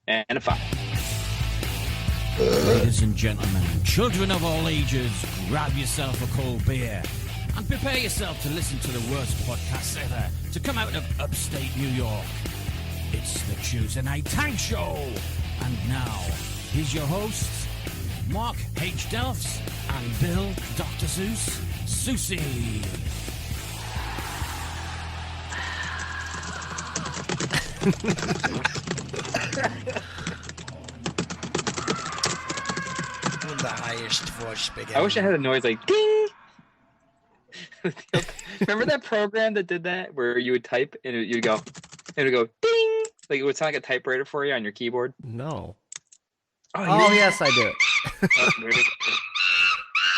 And a 5. Ladies and gentlemen, children of all ages, grab yourself a cold beer and prepare yourself to listen to the worst podcast ever to come out of upstate New York. It's the Tuesday Night Tank Show. And now, here's your hosts, Mark H. Delfs and Bill Dr. Soos Susie. The highest voice spaghetti. I wish I had a noise like ding. Remember that program that did that where you would type and it would go ding, like it would sound like a typewriter for you on your keyboard? No. Oh, Yes, I do.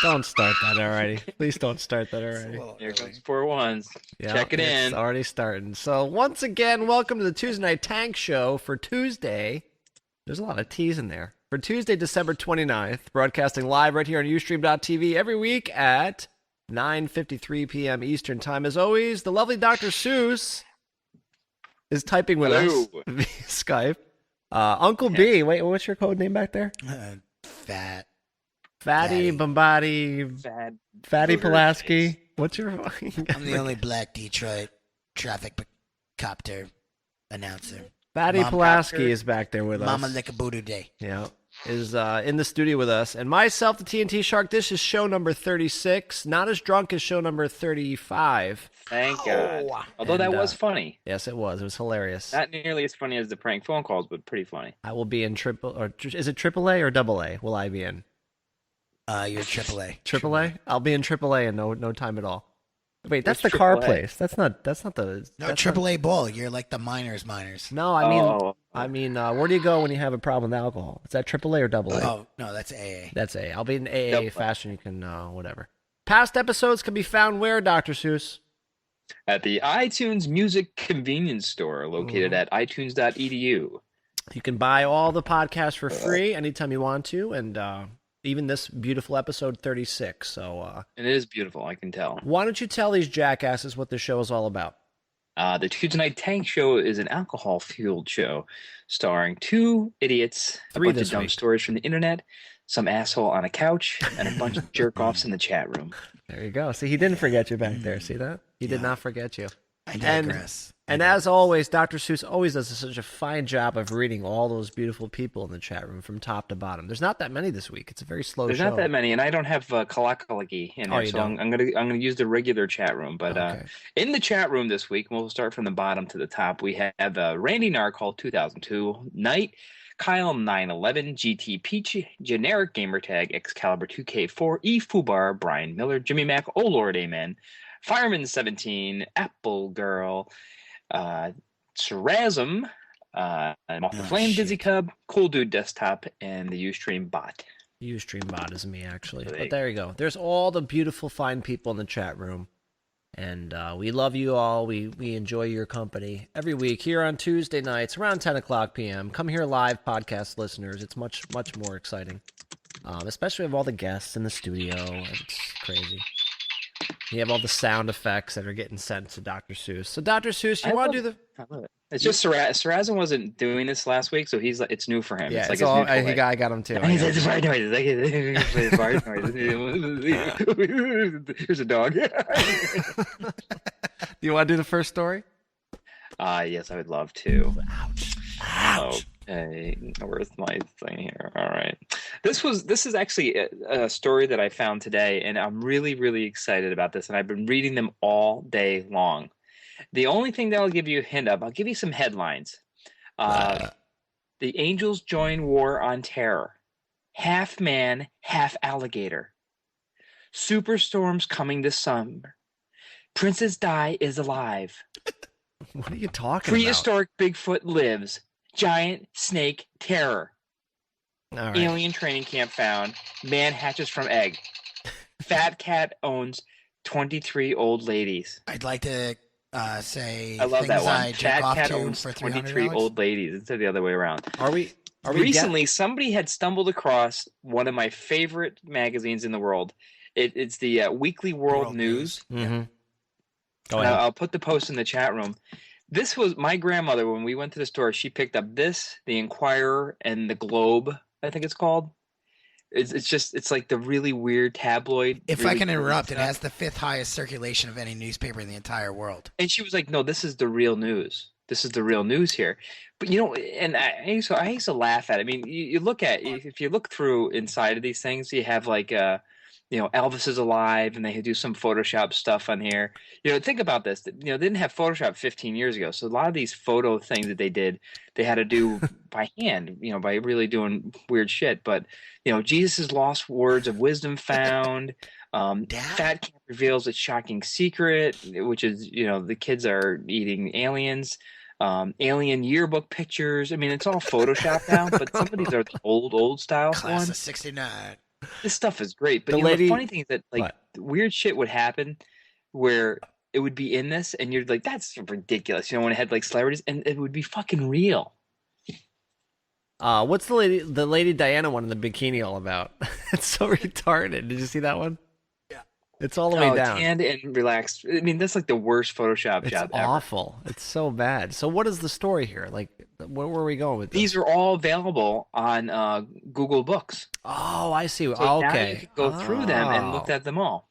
Don't start that already. Please don't start that already. Here comes 4 ones. Yeah, Check it in. It's already starting. So once again, welcome to the Tuesday Night Tank Show for Tuesday. There's a lot of T's in there. For Tuesday, December 29th, broadcasting live right here on Ustream.tv every week at 9:53 p.m. Eastern Time. As always, the lovely Dr. Soos is typing with us via Skype. Uncle B, wait, what's your code name back there? Fatty Bombati, Fatty Pulaski. What's your? I'm the only black Detroit traffic copter announcer. Fatty Pulaski is back there with us. Mama lick a booty day. Yeah, is in the studio with us. And myself, the TNT Shark. This is show number 36. Not as drunk as show number 35. Thank God. Although that was funny. Yes, it was. It was hilarious. Not nearly as funny as the prank phone calls, but pretty funny. I will be in is it AAA or AA? Will I be in? You're AAA. AAA? I'll be in AAA in no time at all. Wait, that's What's the car AAA? place. That's not the. No, that's AAA ball. You're like the miners. No, I mean, where do you go when you have a problem with alcohol? Is that AAA or AA? Oh, no, that's AA. That's A. I'll be in AA Double. faster than you can, whatever. Past episodes can be found where, Dr. Seuss? At the iTunes Music Convenience Store located at itunes.edu. You can buy all the podcasts for free anytime you want to, and even this beautiful episode 36. So, And it is beautiful, I can tell. why don't you tell these jackasses what the show is all about? The Tuesday Night Tank Show is an alcohol-fueled show starring 2 idiots, a Three bunch this of dumb week. stories from the internet, some asshole on a couch, and a bunch of jerk-offs in the chat room. There you go. See, he didn't forget you back there. See that? He did not forget you. I digress. And as always, Dr. Seuss always does such a fine job of reading all those beautiful people in the chat room from top to bottom. There's not that many this week. It's a very slow There's show. not that many, and I don't have Kalakalaki in there, you so don't? I'm gonna use the regular chat room. But Okay. in the chat room this week, we'll start from the bottom to the top. We have Randy Narcall 2002, Knight, Kyle 911, GT Peach, Generic Gamertag, Excalibur 2K4, E Fubar, Brian Miller, Jimmy Mac, Oh Lord Amen, Fireman 17, Apple Girl, Sarazm, Moth the Flame, shit. Dizzy Cub, Cool Dude Desktop, and the Ustream bot. Ustream bot is me, actually. There But you there you go. There's all the beautiful, fine people in the chat room. And we love you all. We enjoy your company every week here on Tuesday nights around 10 o'clock p.m. Come here live, podcast listeners. It's much, much more exciting. Especially with all the guests in the studio. It's crazy. You have all the sound effects that are getting sent to Dr. Seuss. So, Dr. Seuss, you want to do the... I love it. It's just Sarazin wasn't doing this last week, so it's new for him. Yeah, it's like it's all, his new toy. I got him too. He says fart noises. Here's a dog. Do you want to do the first story? Yes, I would love to. Ouch. Okay, where's my thing here? All right. This is actually a story that I found today, and I'm really, really excited about this, and I've been reading them all day long. The only thing that I'll give you a hint of, I'll give you some headlines. The Angels join war on terror. Half man, half alligator. Superstorms coming this summer. Princess Di is alive. What are you talking Prehistoric Bigfoot lives. Giant snake terror. about? All right. Alien training camp found. Man hatches from egg. Fat cat owns 23 old ladies. I'd like to say I love things that one. I jerk Fat off cat to owns for 23 $300. old ladies instead of the other way around. Are we Recently, somebody had stumbled across one of my favorite magazines in the world. It's the Weekly World News. Mm-hmm. Go And ahead. I'll put the post in the chat room. This was my grandmother when we went to the store. She picked up this, the Inquirer, and the Globe. I think it's called. It's like the really weird tabloid. If really I can interrupt, stuff. it has the 5th highest circulation of any newspaper in the entire world. And she was like, "No, this is the real news. This is the real news here." But and I used to laugh at it. I mean, you look at if you look through inside of these things, you have like Elvis is alive, and they do some Photoshop stuff on here. Think about this. They didn't have Photoshop 15 years ago, so a lot of these photo things that they did, they had to do by hand. By really doing weird shit. But Jesus' lost words of wisdom found. Fat Cat reveals its shocking secret, which is the kids are eating aliens. Alien yearbook pictures. I mean, it's all Photoshopped now, but some of these are the old style Class ones. of '69. This stuff is great, but the funny thing is that weird shit would happen where it would be in this, and you're like, "That's ridiculous." When it had like celebrities, and it would be fucking real. What's the Lady Diana one in the bikini all about? It's so retarded. Did you see that one? Yeah. It's all the way down. Tanned and relaxed. I mean, that's like the worst Photoshop job ever. It's awful. It's so bad. So what is the story here? Like, where were we going with this? These are all available on Google Books. Oh, I see. So okay. Now you can go through them and look at them all.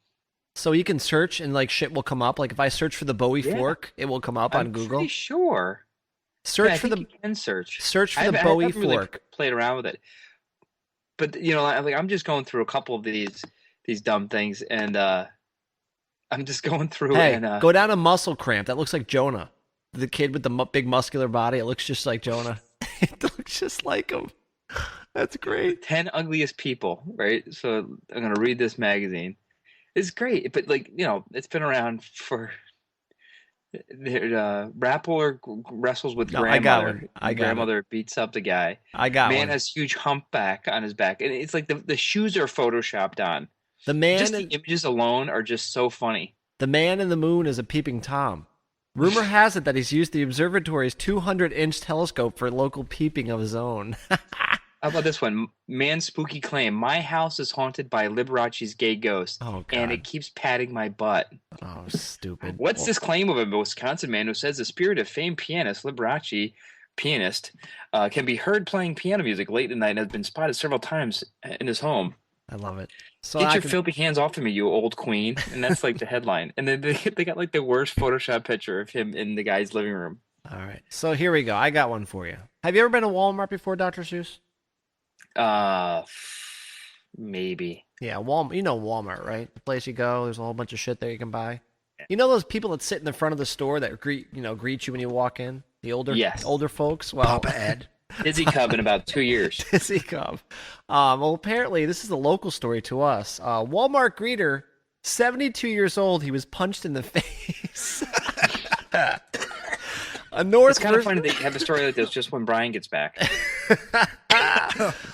So you can search and like shit will come up. Like if I search for the Bowie fork, it will come up on Google. I'm pretty sure. Search for the. You can search. Search for the Bowie fork. Really played around with it, but I'm just going through a couple of these dumb things, and I'm just going through. Hey, and go down to Muscle Cramp. That looks like Jonah, the kid with the big muscular body. It looks just like Jonah. It looks just like him. That's great. 10 ugliest people, right? So I'm gonna read this magazine. It's great, but it's been around for. Rappler wrestles with grandmother. Grandmother beats up the guy. Man has huge humpback on his back, and it's like the shoes are photoshopped on. The images alone are just so funny. The man in the moon is a peeping Tom. Rumor has it that he's used the observatory's 200-inch telescope for local peeping of his own. How about this one? Man's spooky claim. My house is haunted by Liberace's gay ghost, and it keeps patting my butt. Oh, stupid. What's this claim of a Wisconsin man who says the spirit of famed pianist, Liberace, can be heard playing piano music late at night and has been spotted several times in his home? I love it. So Get your filthy hands off of me, you old queen. And that's like the headline. And then they got like the worst Photoshop picture of him in the guy's living room. All right. So here we go. I got one for you. Have you ever been to Walmart before, Dr. Soos? Maybe. Yeah, Walmart. You know Walmart, right? The place you go, there's a whole bunch of shit there you can buy. You know those people that sit in the front of the store that greet you when you walk in? The older folks? Well, Papa Ed. Dizzy Cub in about 2 years. Dizzy Cub. Well, apparently this is a local story to us. Walmart greeter, 72 years old, he was punched in the face. It's kind of funny that you have a story like this just when Brian gets back.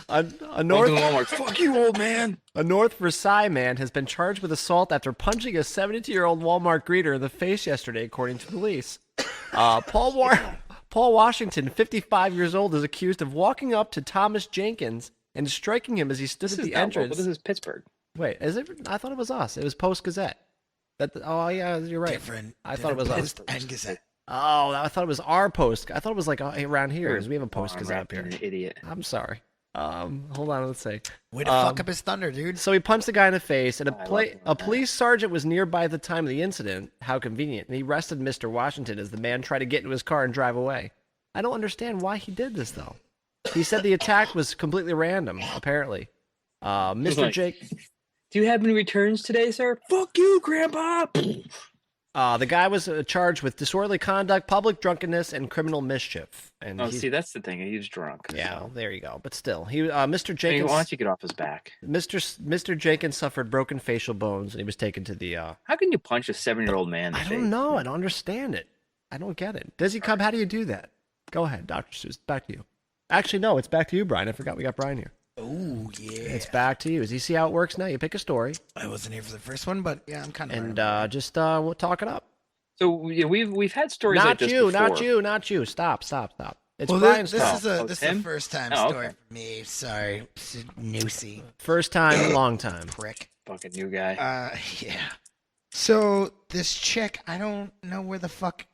Walmart. Fuck you, old man. A North Versailles man has been charged with assault after punching a 72-year-old Walmart greeter in the face yesterday, according to police. Paul Washington, 55 years old, is accused of walking up to Thomas Jenkins and striking him as he stood at the entrance. This is Pittsburgh. Wait, is it? I thought it was us. It was Post-Gazette. Oh, yeah, you're right. I thought it was us. And Gazette. Oh, I thought it was our Post. I thought it was like around here because we have a Post-Gazette up here. An idiot. I'm sorry. Hold on, let's see. Way to fuck up his thunder, dude. So he punched the guy in the face, and a police sergeant was nearby at the time of the incident. How convenient. And he arrested Mr. Washington as the man tried to get into his car and drive away. I don't understand why he did this, though. He said the attack was completely random, apparently. Mr. Jake... Do you have any returns today, sir? Fuck you, Grandpa! The guy was charged with disorderly conduct, public drunkenness, and criminal mischief. And see, that's the thing. He was drunk. Yeah, so. There you go. But still, Mr. Jenkins. Why don't you get off his back? Mr. Jenkins suffered broken facial bones, and he was taken to the. How can you punch a 7-year-old man in the face? I don't know. I don't understand it. I don't get it. Dizzy Cub, how do you do that? Go ahead, Dr. Soos. Back to you. Actually, no, it's back to you, Brian. I forgot we got Brian here. Oh, yeah. It's back to you. Does you see how it works now? You pick a story. I wasn't here for the first one, but yeah, I'm kind of. And we'll talk it up. So we've had stories like this before. Not you. Stop. It's Brian's this is the first time story for me. Sorry, Newsy. First time, long time. Prick. Fucking new guy. Yeah. So this chick, I don't know where the fuck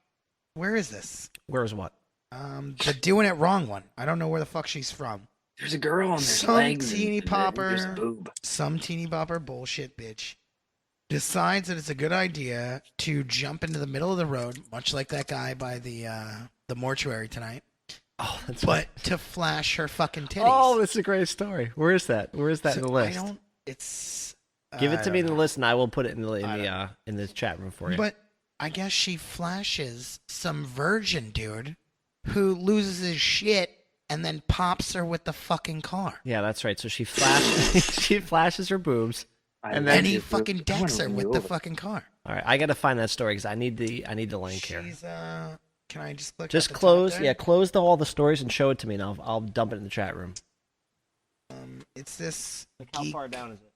Where is this? Where's what? The doing it wrong one. I don't know where the fuck she's from. There's a girl and there's Some legs. teeny There's a popper. boob. Some teeny bopper bullshit bitch decides that it's a good idea to jump into the middle of the road, much like that guy by the mortuary tonight. Oh, that's But to flash her fucking titties. Oh, that's a great story. Where is that? Where is that in the list? It's. Give it to me in the know. list, and I will put it in the chat room for you. But I guess she flashes some virgin dude who loses his shit and then pops her with the fucking car. Yeah, that's right. So she flashes her boobs, And he fucking decks her with the fucking car. All right, I got to find that story because I need the link here. She's can I just click? Just at the top close, there? yeah, close all the stories and show it to me, and I'll dump it in the chat room. It's this. How geek- far down is it?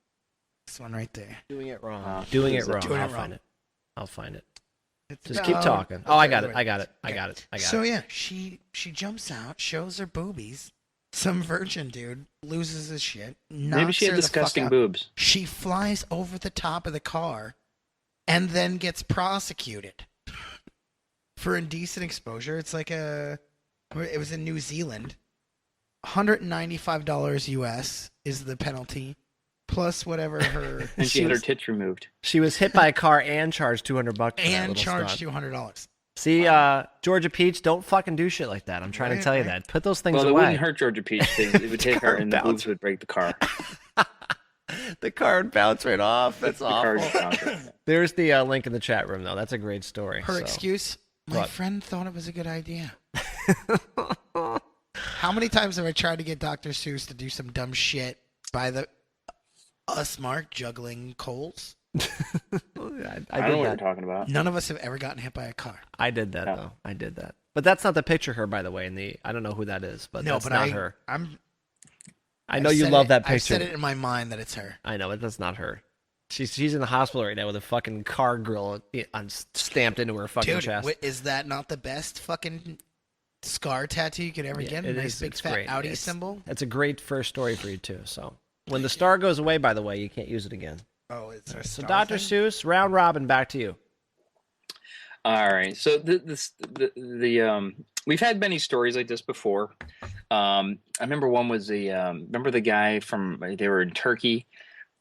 This one right there. Doing it wrong. Doing Doing it wrong. Doing it I'll wrong. find it. I'll find it. It's Just keep about- talking. Oh, I got it. Okay, I got it. I okay. got it. I got So it. yeah, she jumps out, shows her boobies. Some virgin dude loses his shit. Maybe she had knocks her the fuck disgusting out. boobs. She flies over the top of the car, and then gets prosecuted for indecent exposure. It's like it was in New Zealand. $195 US is the penalty, plus whatever her And she had her tits removed. She was hit by a car and charged $200 for that and little charged stunt. $200. See, Georgia Peach, don't fucking do shit like that. I'm trying to Right, tell you right. that. Put those things Well, it away. wouldn't hurt Georgia Peach. It would take her, and the bounce. boobs would break the car. The car would bounce right off. That's The car awful. would bounce right. There's the link in the chat room, though. That's a great story. Her so. excuse: my What? friend thought it was a good idea. How many times have I tried to get Dr. Soos to do some dumb shit by us, Mark, juggling coals? I I did don't know what you're that. talking about. None of us have ever gotten hit by a car. I did that, No. though. I did that. But that's not the picture of her, by the way. I don't know who that is, but No, that's but not her. I know I've you said love it- that I've picture. said it in my mind that it's her. I know, but that's not her. She's in the hospital right now with a fucking car grill stamped into her fucking Dude, chest. is that not the best fucking scar tattoo you could ever get? A it nice is. big It's fat great. Audi It's- symbol? It's a great first story for you, too. So when the star goes away, by the way, you can't use it again. Oh, it's her So, star Dr. thing? Seuss, round robin, back to you. All right. So we've had many stories like this before. I remember one was remember the guy they were in Turkey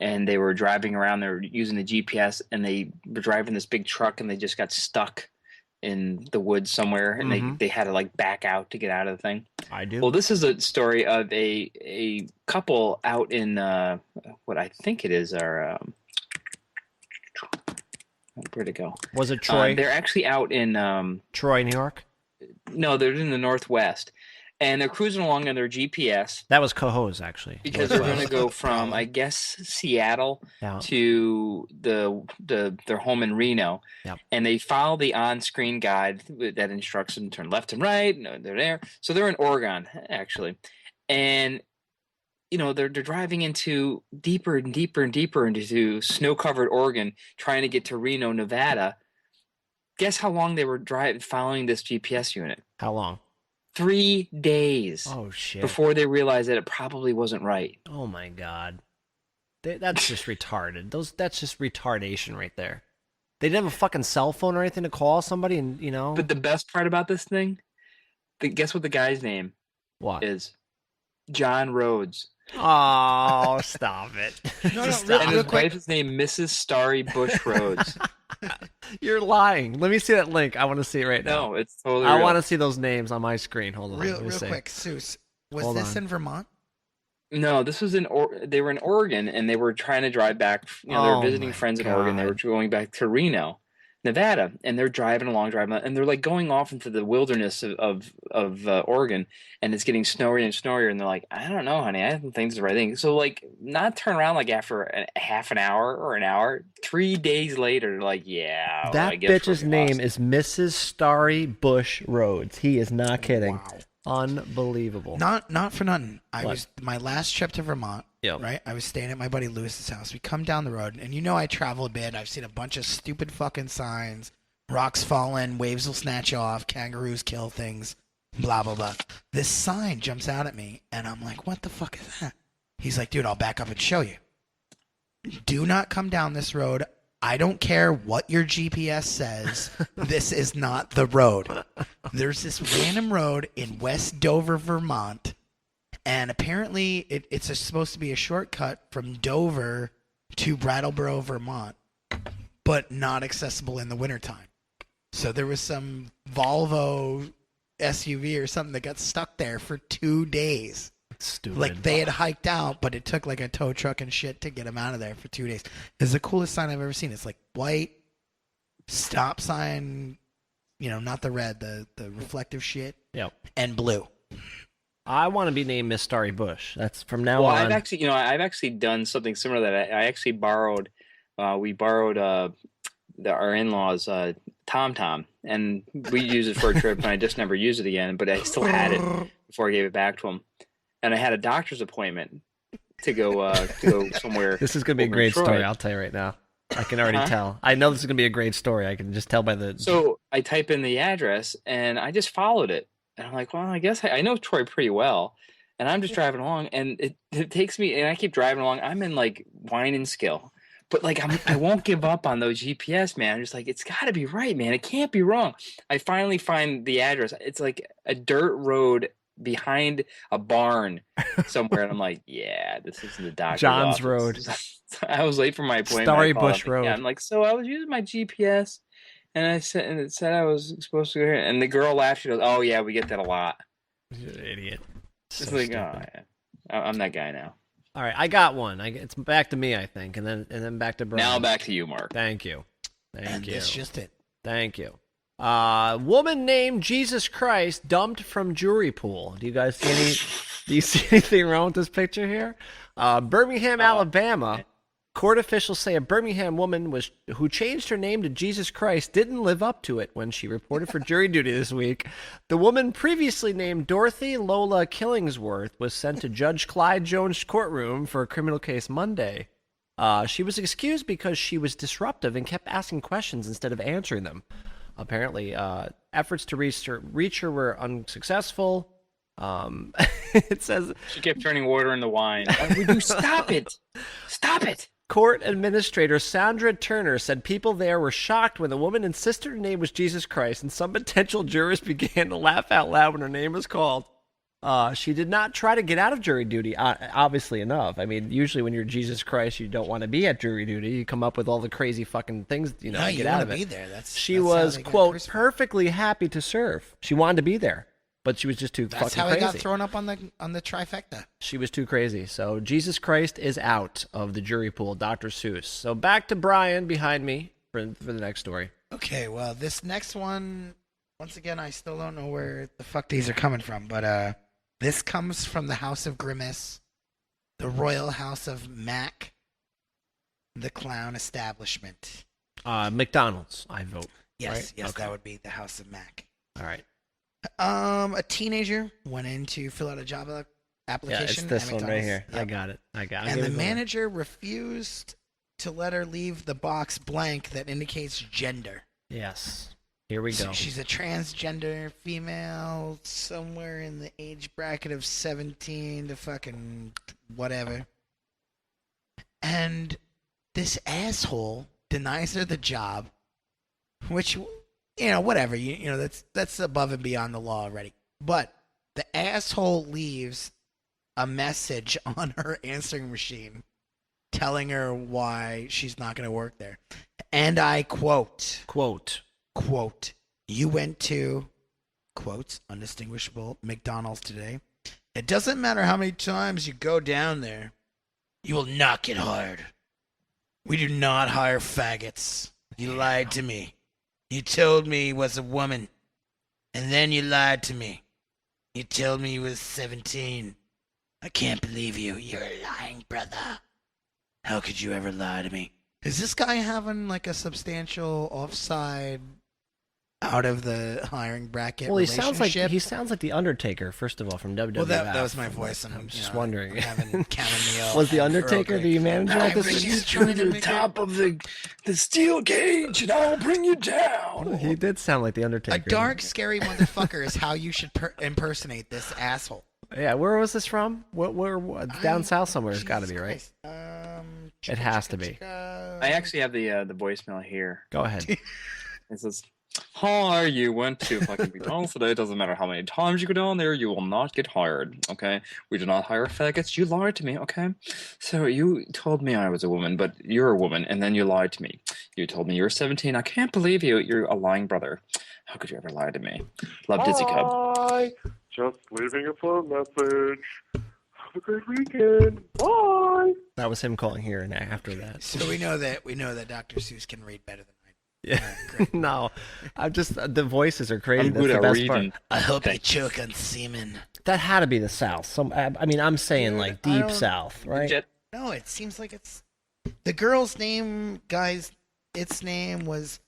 and they were driving around. They were using the GPS and they were driving this big truck and they just got stuck in the woods somewhere and they had to like back out to get out of the thing. I do. Well, this is a story of a couple out in what I think it is our where'd it go? Was it Troy? They're actually out in Troy, New York? no, they're in the Northwest, and they're cruising along on their GPS That was Cohoes, actually. because they're going to go from I guess Seattle Yeah. to their home in Reno, Yep. and they follow the on-screen guide that instructs them to turn left and right. No, they're there, so they're in Oregon actually, and they're driving into deeper and deeper and deeper into snow-covered Oregon, trying to get to Reno, Nevada. Guess how long they were following this GPS unit? How long? 3 days Oh, shit. before they realized that it probably wasn't right. Oh, my God. That's just retarded. That's just retardation right there. They didn't have a fucking cell phone or anything to call somebody and, But the best part about this thing, guess what the guy's name What? is? John Rhodes. Oh, stop it. No, no, Stop. And real his quick. wife is named Mrs. Starry Bush Rhodes. You're lying. Let me see that link. I want to see it right now. No, it's totally I real. want to see those names on my screen. Hold on. Real let me see. quick, Seuss. Was Hold this on. in Vermont? No, this was they were in Oregon and they were trying to drive back. They Oh were visiting my friends in Oregon. They were God. going back to Reno, Nevada, and they're driving along, and they're like going off into the wilderness of Oregon, and it's getting snowier and snowier, and they're like, I don't know, honey, I don't think this is the right thing. So like, not turn around like after half an hour or an hour. 3 days later, they're like, yeah, well, That I guess bitch's we're name lost. is Mrs. Starry Bush Rhodes. He is not kidding. Wow. Unbelievable. Not for nothing. I What? was my last trip to Vermont. Yep. Right. I was staying at my buddy Lewis's house. We come down the road, and I travel a bit. I've seen a bunch of stupid fucking signs: rocks falling, waves will snatch off, kangaroos kill things, blah blah blah. This sign jumps out at me, and I'm like, "What the fuck is that?" He's like, "Dude, I'll back up and show you. Do not come down this road I don't care what your GPS says. This is not the road. There's this random road in West Dover, Vermont, and apparently it's supposed to be a shortcut from Dover to Brattleboro, Vermont, but not accessible in the wintertime. So there was some Volvo SUV or something that got stuck there for 2 days. Stupid. Like they had hiked out, but it took like a tow truck and shit to get them out of there for 2 days. It's the coolest sign I've ever seen. It's like white stop sign, not the red, the reflective shit. Yep. And blue. I want to be named Miss Starry Bush. That's from now Well, on. I've actually done something similar to that. I actually borrowed. We borrowed our in-laws TomTom, and we used it for a trip, and I just never used it again. But I still had it before I gave it back to him. And I had a doctor's appointment to go somewhere. This is going to be a great story. I'll tell you right now. I can already tell. I know this is going to be a great story. I can just tell by the. So I type in the address, and I just followed it. And I'm like, well, I guess I know Troy pretty well. And I'm just driving along, and it takes me, and I keep driving along. I'm in like wine and skill. But like I won't give up on those GPS, man. I'm just like, it's got to be right, man. It can't be wrong. I finally find the address. It's like a dirt road behind a barn somewhere, and I'm like, yeah, this isn't the doctor's John's office. Road. I was late for my appointment. Starry Bush Road. Yeah, I'm like, so I was using my GPS, and it said I was supposed to go here, and the girl laughed. She goes, "Oh yeah, we get that a lot." You're an idiot. It's like, oh, yeah. I'm that guy now. All right, I got one. It's back to me, I think, and then back to Brian. Now back to you, Mark. Thank you. And that's just it. Thank you. Woman named Jesus Christ dumped from jury pool. Do you see anything wrong with this picture here? Birmingham, Alabama. Court officials say a Birmingham woman who changed her name to Jesus Christ didn't live up to it when she reported for jury duty this week. The woman previously named Dorothy Lola Killingsworth was sent to Judge Clyde Jones' courtroom for a criminal case Monday. She was excused because she was disruptive and kept asking questions instead of answering them. Apparently, efforts to reach her were unsuccessful. It says she kept turning water into wine. Would you stop it? Stop it! Court Administrator Sandra Turner said people there were shocked when the woman insisted her name was Jesus Christ, and some potential jurors began to laugh out loud when her name was called. She did not try to get out of jury duty, obviously enough. I mean, usually when you're Jesus Christ, you don't want to be at jury duty. You come up with all the crazy fucking things, to get out of it. Be there. She was, quote, perfectly happy to serve. She wanted to be there, but she was just too fucking crazy. That's how he got thrown up on the trifecta. She was too crazy. So Jesus Christ is out of the jury pool, Dr. Soos. So back to Brian behind me for the next story. Okay, well, this next one, once again, I still don't know where the fuck these are coming from, but this comes from the House of Grimace, the Royal House of Mac, the Clown Establishment. McDonald's, I vote. Yes, right? yes, Okay. that would be the House of Mac. All right. A teenager went in to fill out a job application. Yeah, it's this at one right McDonald's. here. Yep. I got it. And the manager refused to let her leave the box blank that indicates gender. Yes. Here we go. She's a transgender female, somewhere in the age bracket of 17 to fucking whatever. And this asshole denies her the job, which, whatever. That's above and beyond the law already. But the asshole leaves a message on her answering machine telling her why she's not going to work there. And I quote, you went to, quotes, undistinguishable McDonald's today. It doesn't matter how many times you go down there, you will not get hired. We do not hire faggots. You lied to me. You told me he was a woman. And then you lied to me. You told me he was 17. I can't believe you. You're lying, brother. How could you ever lie to me? Is this guy having like a substantial offside out of the hiring bracket Well, he relationship? sounds like the Undertaker, first of all, from WWF. Well, that was my voice. I'm just wondering. Having chamomile. Was the Undertaker the manager at this? He's trying to the top of the steel cage, and I'll bring you down. He did sound like the Undertaker. A dark, scary motherfucker is how you should impersonate this asshole. Yeah, where was this from? Where down south somewhere? It's got to be, right? Christ. It has to be. I actually have the voicemail here. Go ahead. It says, "Hi, you went to fucking McDonald's today. It doesn't matter how many times you go down there, you will not get hired. Okay? We do not hire faggots. You lied to me. Okay? So you told me I was a woman, but you're a woman, and then you lied to me. You told me you were 17. I can't believe you. You're a lying brother. How could you ever lie to me? Love, Dizzy Cub." Bye. Just leaving a phone message. Have a great weekend. Bye. That was him calling here, and after that. So we know that Dr. Seuss can read better than I do. Yeah. No, I'm just the voices are crazy. I'm That's good the at best reading. part. I hope you choke on semen. That had to be the South. I mean, I'm saying like I deep don't- South, right? Jet- No, it seems like it's the girl's name, guys. Its name was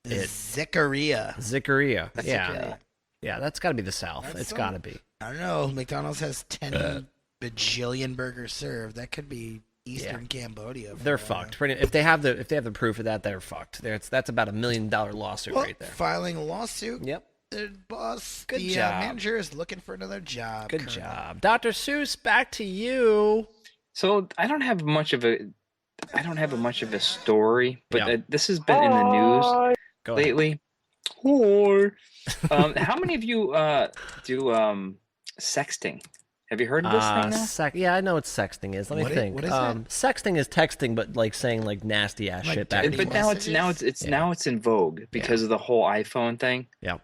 Zechariah. Zikaria. That's Yeah. Zikaria. Yeah, that's got to be the South. That's It's some- got to be. I don't know. McDonald's has 10 bajillion burgers served. That could be Eastern Cambodia. for They're all I know. fucked. If they have the proof of that, they're fucked. That's about $1 million lawsuit Well, right there. filing a lawsuit. Yep. The boss, Good the job. Manager is looking for another job. Good currently. job, Dr. Seuss. Back to you. So I don't have much of a story, but Yeah. this has been in the news Go ahead. lately. Or how many of you do sexting? Have you heard of this thing now? Yeah, I know what sexting is. Let me What think. what is that? Sexting is texting, but like saying like nasty ass Like shit back. dirty to But you. now it's in vogue because of the whole iPhone thing. Yep.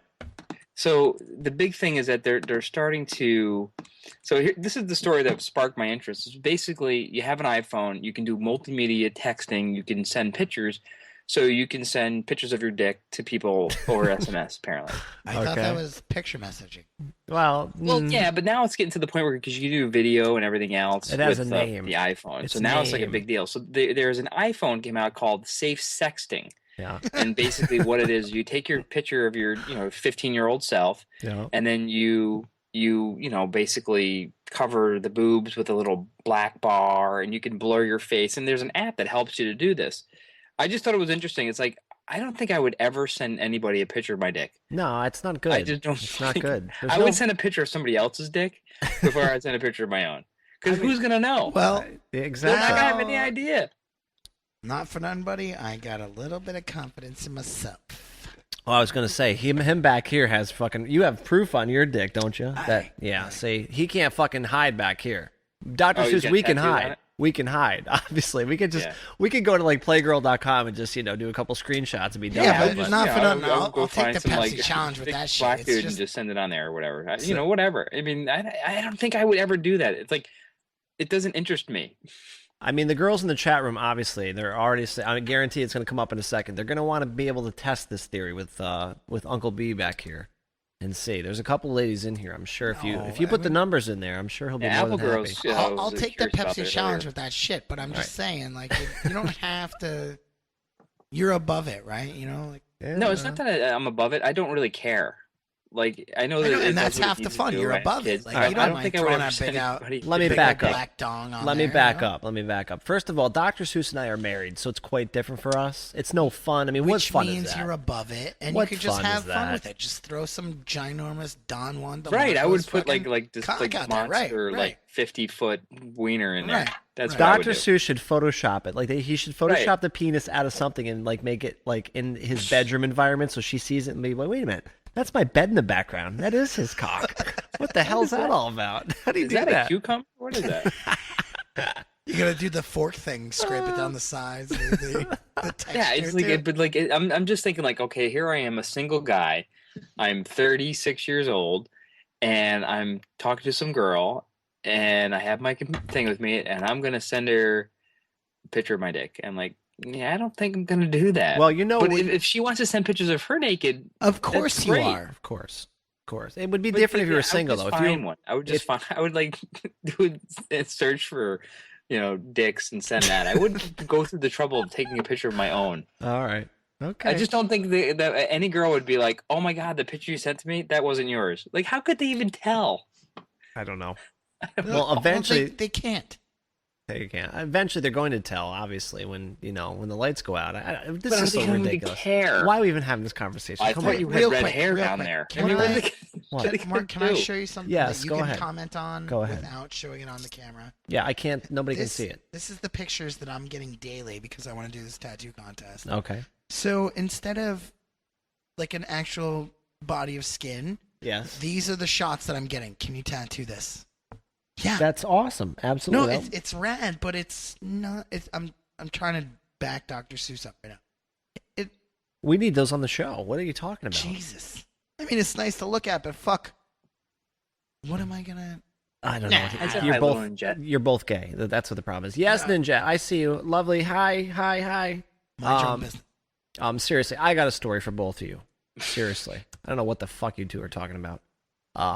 So the big thing is that they're starting to. So this is the story that sparked my interest. It's basically, you have an iPhone, you can do multimedia texting, you can send pictures, so you can send pictures of your dick to people over SMS. Apparently, I thought Okay. that was picture messaging. Well, yeah, but now it's getting to the point where because you can do video and everything else. It has with a name. the iPhone. It's So now it's like a name. big deal. So there's an iPhone came out called Safe Sexting. yeah, And basically what it is, you take your picture of your 15-year-old self, yeah. and then you basically cover the boobs with a little black bar, and you can blur your face, and there's an app that helps you to do this. I just thought it was interesting. It's like, I don't think I would ever send anybody a picture of my dick. No, it's not good. I just don't It's not think- good. There's I no- would send a picture of somebody else's dick before I'd send a picture of my own. Because who's gonna know? Well, They're not exactly. gonna have any idea. not for none, buddy. I got a little bit of confidence in myself. Well, I was gonna say him back here has fucking. You have proof on your dick, don't you? See, he can't fucking hide back here. Dr. Oh, you Seuss, got we can tattooed on hide. it? We can hide. Obviously, we could just Yeah. we could go to like playgirl.com and just do a couple screenshots and be done. Yeah, with but it. not for nothing. I'll I'll go take find the some, Pepsi challenge with big that shit. black It's dude just- and just send it on there or whatever. Whatever. I mean, I don't think I would ever do that. It's like, it doesn't interest me. I mean, the girls in the chat room, obviously, they're already. I guarantee it's going to come up in a second. They're going to want to be able to test this theory with Uncle B back here, and see. There's a couple ladies in here. I'm sure if you No, put I the mean- numbers in there, I'm sure he'll be Yeah, more Apple than Girls. happy. Yeah, I I'll was take the curious about Pepsi that challenge earlier. with that shit, but I'm just Right. saying, like, you don't have to. You're above it, right? You know, like, No, it's not that I'm above it. I don't really care. Like, I know I that know, it and does that's what it half the needs to fun. do, You're right? above it. Kids. Like, All right. you I don't don't mind think I would throwing ever that send big out. anybody Let me big back old up. black dong on Let me there, back you know? up. Let me back up. First of all, Dr. Seuss and I are married, so it's quite different for us. It's no fun. I mean, what Which fun means is that? you're above it, and What you could just fun have is fun that? with it. Just throw some ginormous Don Juan. Right, I would DeMarco's put fucking like this cock like out there. monster Right, like 50-foot wiener in there. Right, That's right. what I would Dr. do. Seuss should Photoshop it. Like he should Photoshop Right. the penis out of something and like make it like in his bedroom environment, so she sees it and be like, "Wait a minute, that's my bed in the background. That is his cock. What the hell's that all about? How do you Is do that that?" a cucumber? What is that? You gotta do the fork thing, scrape it down the sides, the texture. Yeah, it's like, too. but like, I'm just thinking like, okay, here I am, a single guy. I'm 36 years old, and I'm talking to some girl, and I have my thing with me, and I'm gonna send her a picture of my dick. I'm like, yeah, I don't think I'm gonna do that. Well, you know, but if she wants to send pictures of her naked, Of course that's you great. are. of course. It would be but different if you yeah, were single, I though. would If just you find one. I would just find. I would like do a search for, dicks and send that. I wouldn't go through the trouble of taking a picture of my own. all right, okay. I just don't think that any girl would be like, "Oh my god, the picture you sent to me, that wasn't yours." Like, how could they even tell? I don't know. don't Well, eventually, they can't. they can't. Eventually, they're going to tell. Obviously, when the lights go out. This But is they so don't even ridiculous. care. Why are we even having this conversation? I Come thought on. you Real had red quick, hair real down quick. there. Can What? Mark, can I show you something Yes, that you go can ahead. comment on Go ahead. without showing it on the camera? Yeah, I can't. Nobody can see it. This is the pictures that I'm getting daily because I want to do this tattoo contest. Okay. So instead of like an actual body of skin, Yes. these are the shots that I'm getting. Can you tattoo this? Yeah. That's awesome. Absolutely. No, it's rad, but it's not. I'm trying to back Dr. Seuss up right now. We need those on the show. What are you talking about? Jesus. I mean, it's nice to look at, but fuck. What am I gonna? I don't I said know. hi, little Ninja. You're both gay. That's what the problem is. Yes, Ninja. I see you. Lovely. Hi. Mind your own business. Seriously, I got a story for both of you. Seriously. I don't know what the fuck you two are talking about.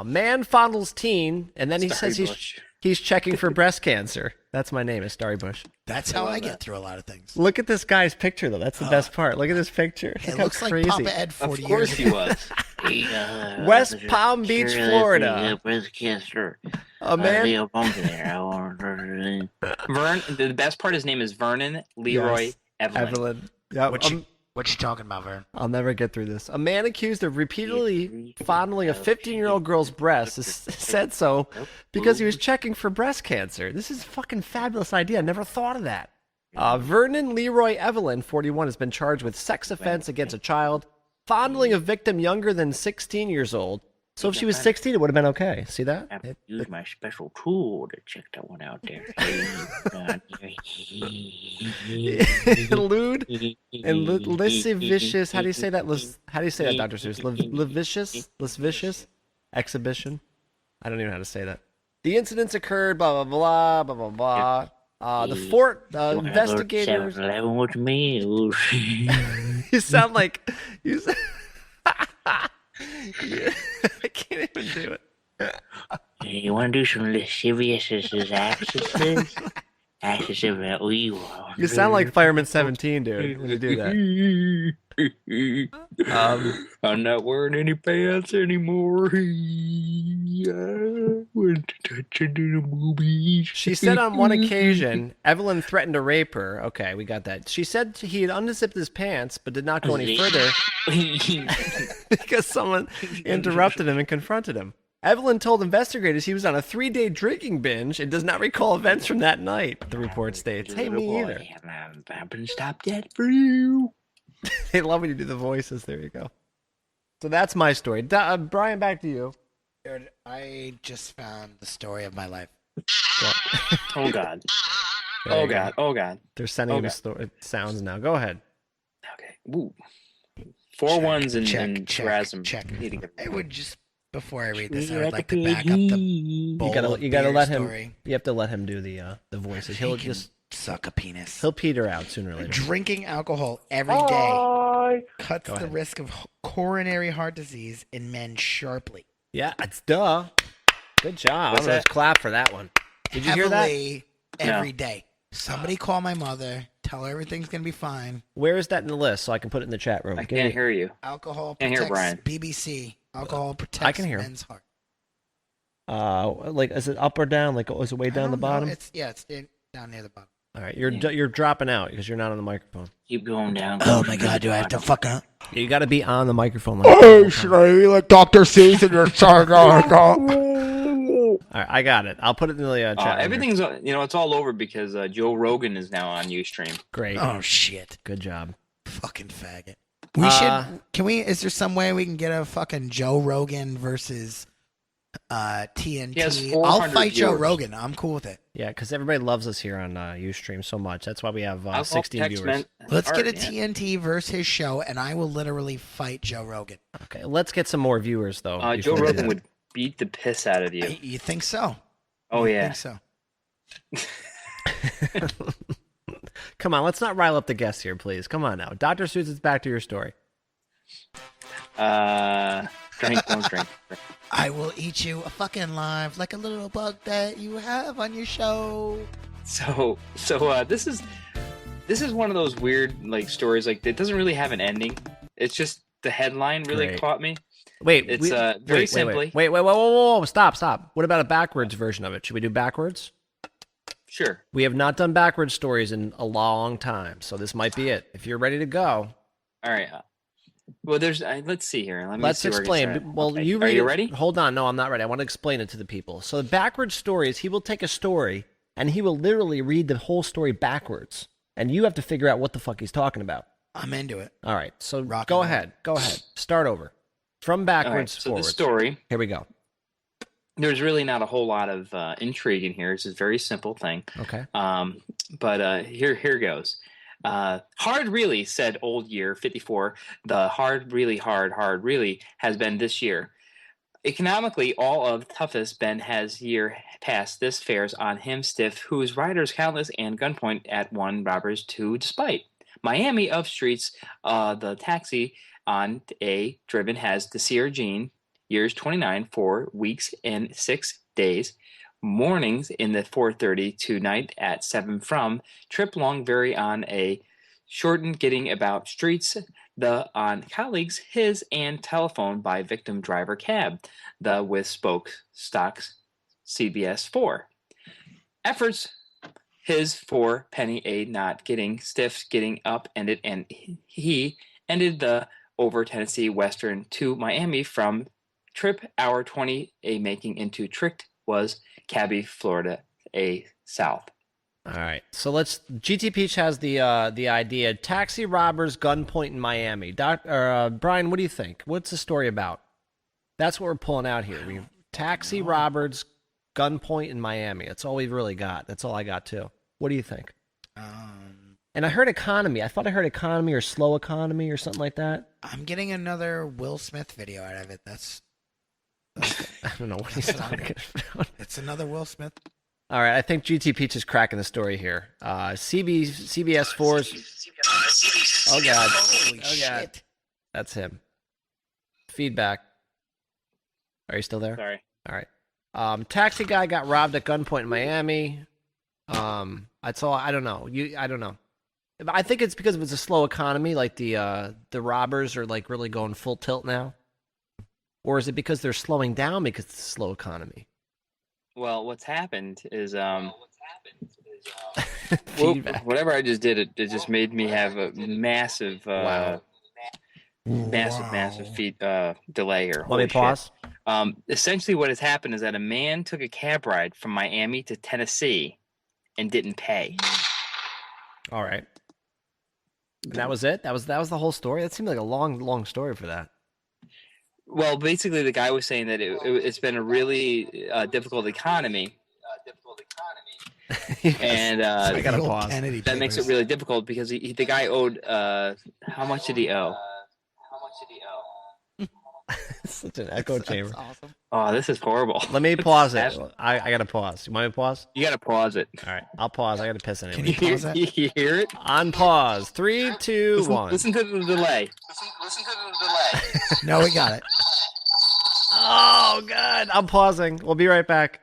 Man fondles teen, and then he Starry says Bush. he's checking for breast cancer. That's my name, is Starry Bush. That's how I get through a lot of things. Look at this guy's picture, though. That's the best part. Look at this picture. It Look how looks like crazy. Papa Ed 40 Of years course ago. he was. West Palm Beach, Florida. Breast cancer. A man. Vern. The best part, his name is Vernon Leroy Yes. Evelyn. Evelyn. Yeah, What you talking about, Vern? I'll never get through this. A man accused of repeatedly fondling a 15-year-old girl's breast said so because he was checking for breast cancer. This is a fucking fabulous idea. I never thought of that. Vernon Leroy Evelyn, 41, has been charged with sex offense against a child, fondling a victim younger than 16 years old. So if she was 16, it would have been okay. See that? I used my special tool to check that one out there. Lewd and lascivious. How do you say that? How do you say that, Dr. Seuss? Lascivious exhibition. I don't even know how to say that. The incidents occurred. Blah blah blah blah blah blah. The fort investigators. 7-Eleven with me. You sound like you. I can't even do it. You want to do some lascivious accesses? You sound like Fireman 17, dude, when you do that. I'm not wearing any pants anymore. I went to touch it in the movies. She said on one occasion, Evelyn threatened to rape her. Okay, we got that. She said he had unzipped his pants, but did not go any further because someone interrupted him and confronted him. Evelyn told investigators he was on a 3-day drinking binge and does not recall events from that night, the report states. Hey, me either. I haven't stopped yet for you. They love when you do the voices. There you go. So that's my story. Brian, back to you. Dude, I just found the story of my life. Oh God. There Oh you go. God. Oh God. They're sending Oh, him God. sounds now. Go ahead. Okay. Ooh. 4 ones and check, Rasm. check. Need to get- I would just, before I read this, I would like to back up the bowl You gotta of let beer him. story. You have to let him do the voices. He'll He can just suck a penis. he'll peter out sooner or later. Drinking alcohol every day cuts Go the ahead. risk of coronary heart disease in men sharply. Yeah, it's duh. Good job. What's I'm gonna that? clap for that one. Did you hear that? Heavily every day. Somebody call my mother. Tell her everything's gonna be fine. Where is that in the list so I can put it in the chat room? I Give me- can't hear you. Alcohol Can't hear protects Brian. BBC. Alcohol protects I can hear. men's heart. Like, is it up or down? Like, is it way I down the don't know. bottom? It's down near the bottom. All right, you're dropping out because you're not on the microphone. Keep going down. Oh my God! Do I have to fucking? You got to be on the microphone. Oh, should I be like Dr. Seuss and your son? All right, I got it. I'll put it in the chat. room here. Everything's it's all over because Joe Rogan is now on Ustream. Great. Oh shit! Good job. Fucking faggot. We should. Can we? Is there some way we can get a fucking Joe Rogan versus TNT? He has I'll 400 fight Joe viewers. Rogan. I'm cool with it. Yeah, because everybody loves us here on Ustream so much. That's why we have Alcohol 16 protects viewers. men- Let's get a heart, TNT versus his show, and I will literally fight Joe Rogan. Okay, let's get some more viewers though. Joe before we do Rogan that. would beat the piss out of you. You think so? Oh I yeah. think so. Come on, let's not rile up the guests here, please. Come on now, Dr. Seuss, it's back to your story. Drink, don't drink. I will eat you a fucking live like a little bug that you have on your show. So this is one of those weird like stories like it doesn't really have an ending. It's just the headline really Great. caught me. Wait, It's very simply. Wait, whoa, stop. What about a backwards version of it? Should we do backwards? Sure. We have not done backwards stories in a long time, so this might be it. If you're ready to go, All right. Well, there's. Let's see here. Let's see where it gets explain. started. Well, Okay. you Are read you it. ready? Hold on. No, I'm not ready. I want to explain it to the people. So the backwards story is he will take a story and he will literally read the whole story backwards, and you have to figure out what the fuck he's talking about. I'm into it. All right. So Rock and go roll. ahead. Go ahead. Start over. From backwards All right, so forwards. the story. Here we go. There's really not a whole lot of intrigue in here. It's a very simple thing. Okay. But here goes. Hard really, said old year 54. The hard really has been this year. Economically, all of toughest been has year past. This fares on him stiff, whose riders countless and gunpoint at one robbers two despite. Miami of streets, the taxi on a driven has the Sierra Jean, years 29, 4 weeks and 6 days. Mornings in the 4:30 to night at 7 from. Trip long vary on a shortened getting about streets. The on colleagues his and telephone by victim driver cab. The with spoke stocks CBS 4. Efforts his for penny a not getting stiff getting up ended and he ended the over Tennessee Western to Miami from trip hour 20 a making into tricked was Cabby, Florida, a south. All right. So let's. GT Peach has the idea. Taxi robbers, gunpoint in Miami. Brian, what do you think? What's the story about? That's what we're pulling out here. We taxi robbers, gunpoint in Miami. That's all we've really got. That's all I got too. What do you think? And I heard economy. I thought I heard economy or slow economy or something like that. I'm getting another Will Smith video out of it. That's I don't know what he's talking about. it's another Will Smith. All right, I think GT Peach is cracking the story here. CBS 4's. Oh god! Holy Oh god! shit. That's him. Feedback. Are you still there? Sorry. All right. Taxi guy got robbed at gunpoint in Miami. That's all. I don't know. I don't know. I think it's because it was a slow economy. Like the robbers are like really going full tilt now, or is it because they're slowing down because it's a slow economy? Well, what's happened is Feedback. whatever I just did, it just made me have a massive, massive delay here. Let Holy me pause. shit. Essentially, what has happened is that a man took a cab ride from Miami to Tennessee and didn't pay. All right. And that was it. That was the whole story. That seemed like a long story for that. Well, basically, the guy was saying that it's been a really difficult economy, and I gotta The old pause. Kennedy that makes it papers. really difficult because the guy owed how much did he owe? Such an echo chamber. Awesome. Oh, this is horrible. Let me pause it. I gotta pause. You want me to pause? You got to pause it. All right, I'll pause. I gotta piss Can anyway. you pause that? You hear it? On pause. 3, 2, 1. Listen to the delay. No, we got it. Oh god, I'm pausing. We'll be right back.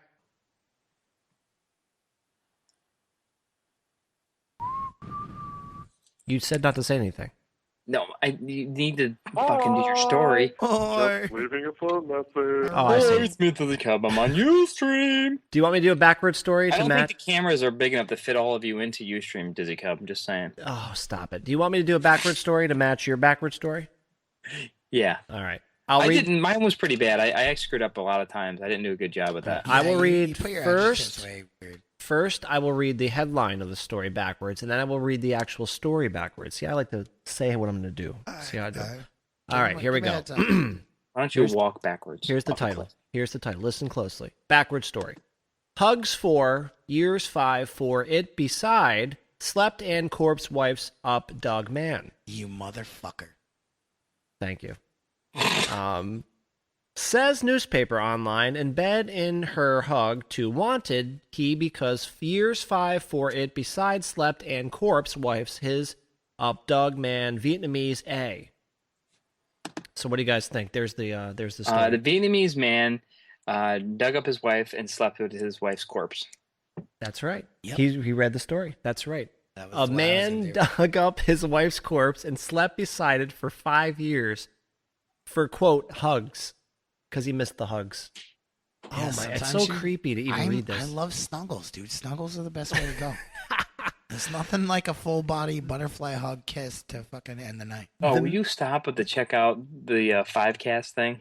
You said not to say anything. No, you need to fucking do your story. Or Leaving a phone message. Oh, I see. Smith of the Cub. I'm on Ustream. Do you want me to do a backward story I to don't match? think the cameras are big enough to fit all of you into Ustream, Dizzy Cub. I'm just saying. Oh, stop it. Do you want me to do a backward story to match your backward story? Yeah. All right. I didn't. Mine was pretty bad. I screwed up a lot of times. I didn't do a good job with that. I will read you put your first. adjectives way weird. First, I will read the headline of the story backwards, and then I will read the actual story backwards. See, I like to say what I'm going to do. See how I do. All right, here we go. Why don't you walk backwards? Here's the off the title. cliff? Here's the title. Listen closely. Backward story. Hugs 4, years 5 for it beside slept and corpse wife's up dog man. You motherfucker. Thank you. Says newspaper online in bed in her hug to wanted he because years 5 for it beside slept and corpse wife's his up dog man Vietnamese A. So what do you guys think? There's the story. The Vietnamese man dug up his wife and slept with his wife's corpse. That's right. Yep. He read the story. That's right. That was A what I was man into. dug up his wife's corpse and slept beside it for 5 years for, quote, hugs, because he missed the hugs. Yeah, Oh, my. It's sometimes so creepy to even read this. I love snuggles, dude. Snuggles are the best way to go. There's nothing like a full body butterfly hug kiss to fucking end the night. Oh, will you stop with the check out the 5-cast thing?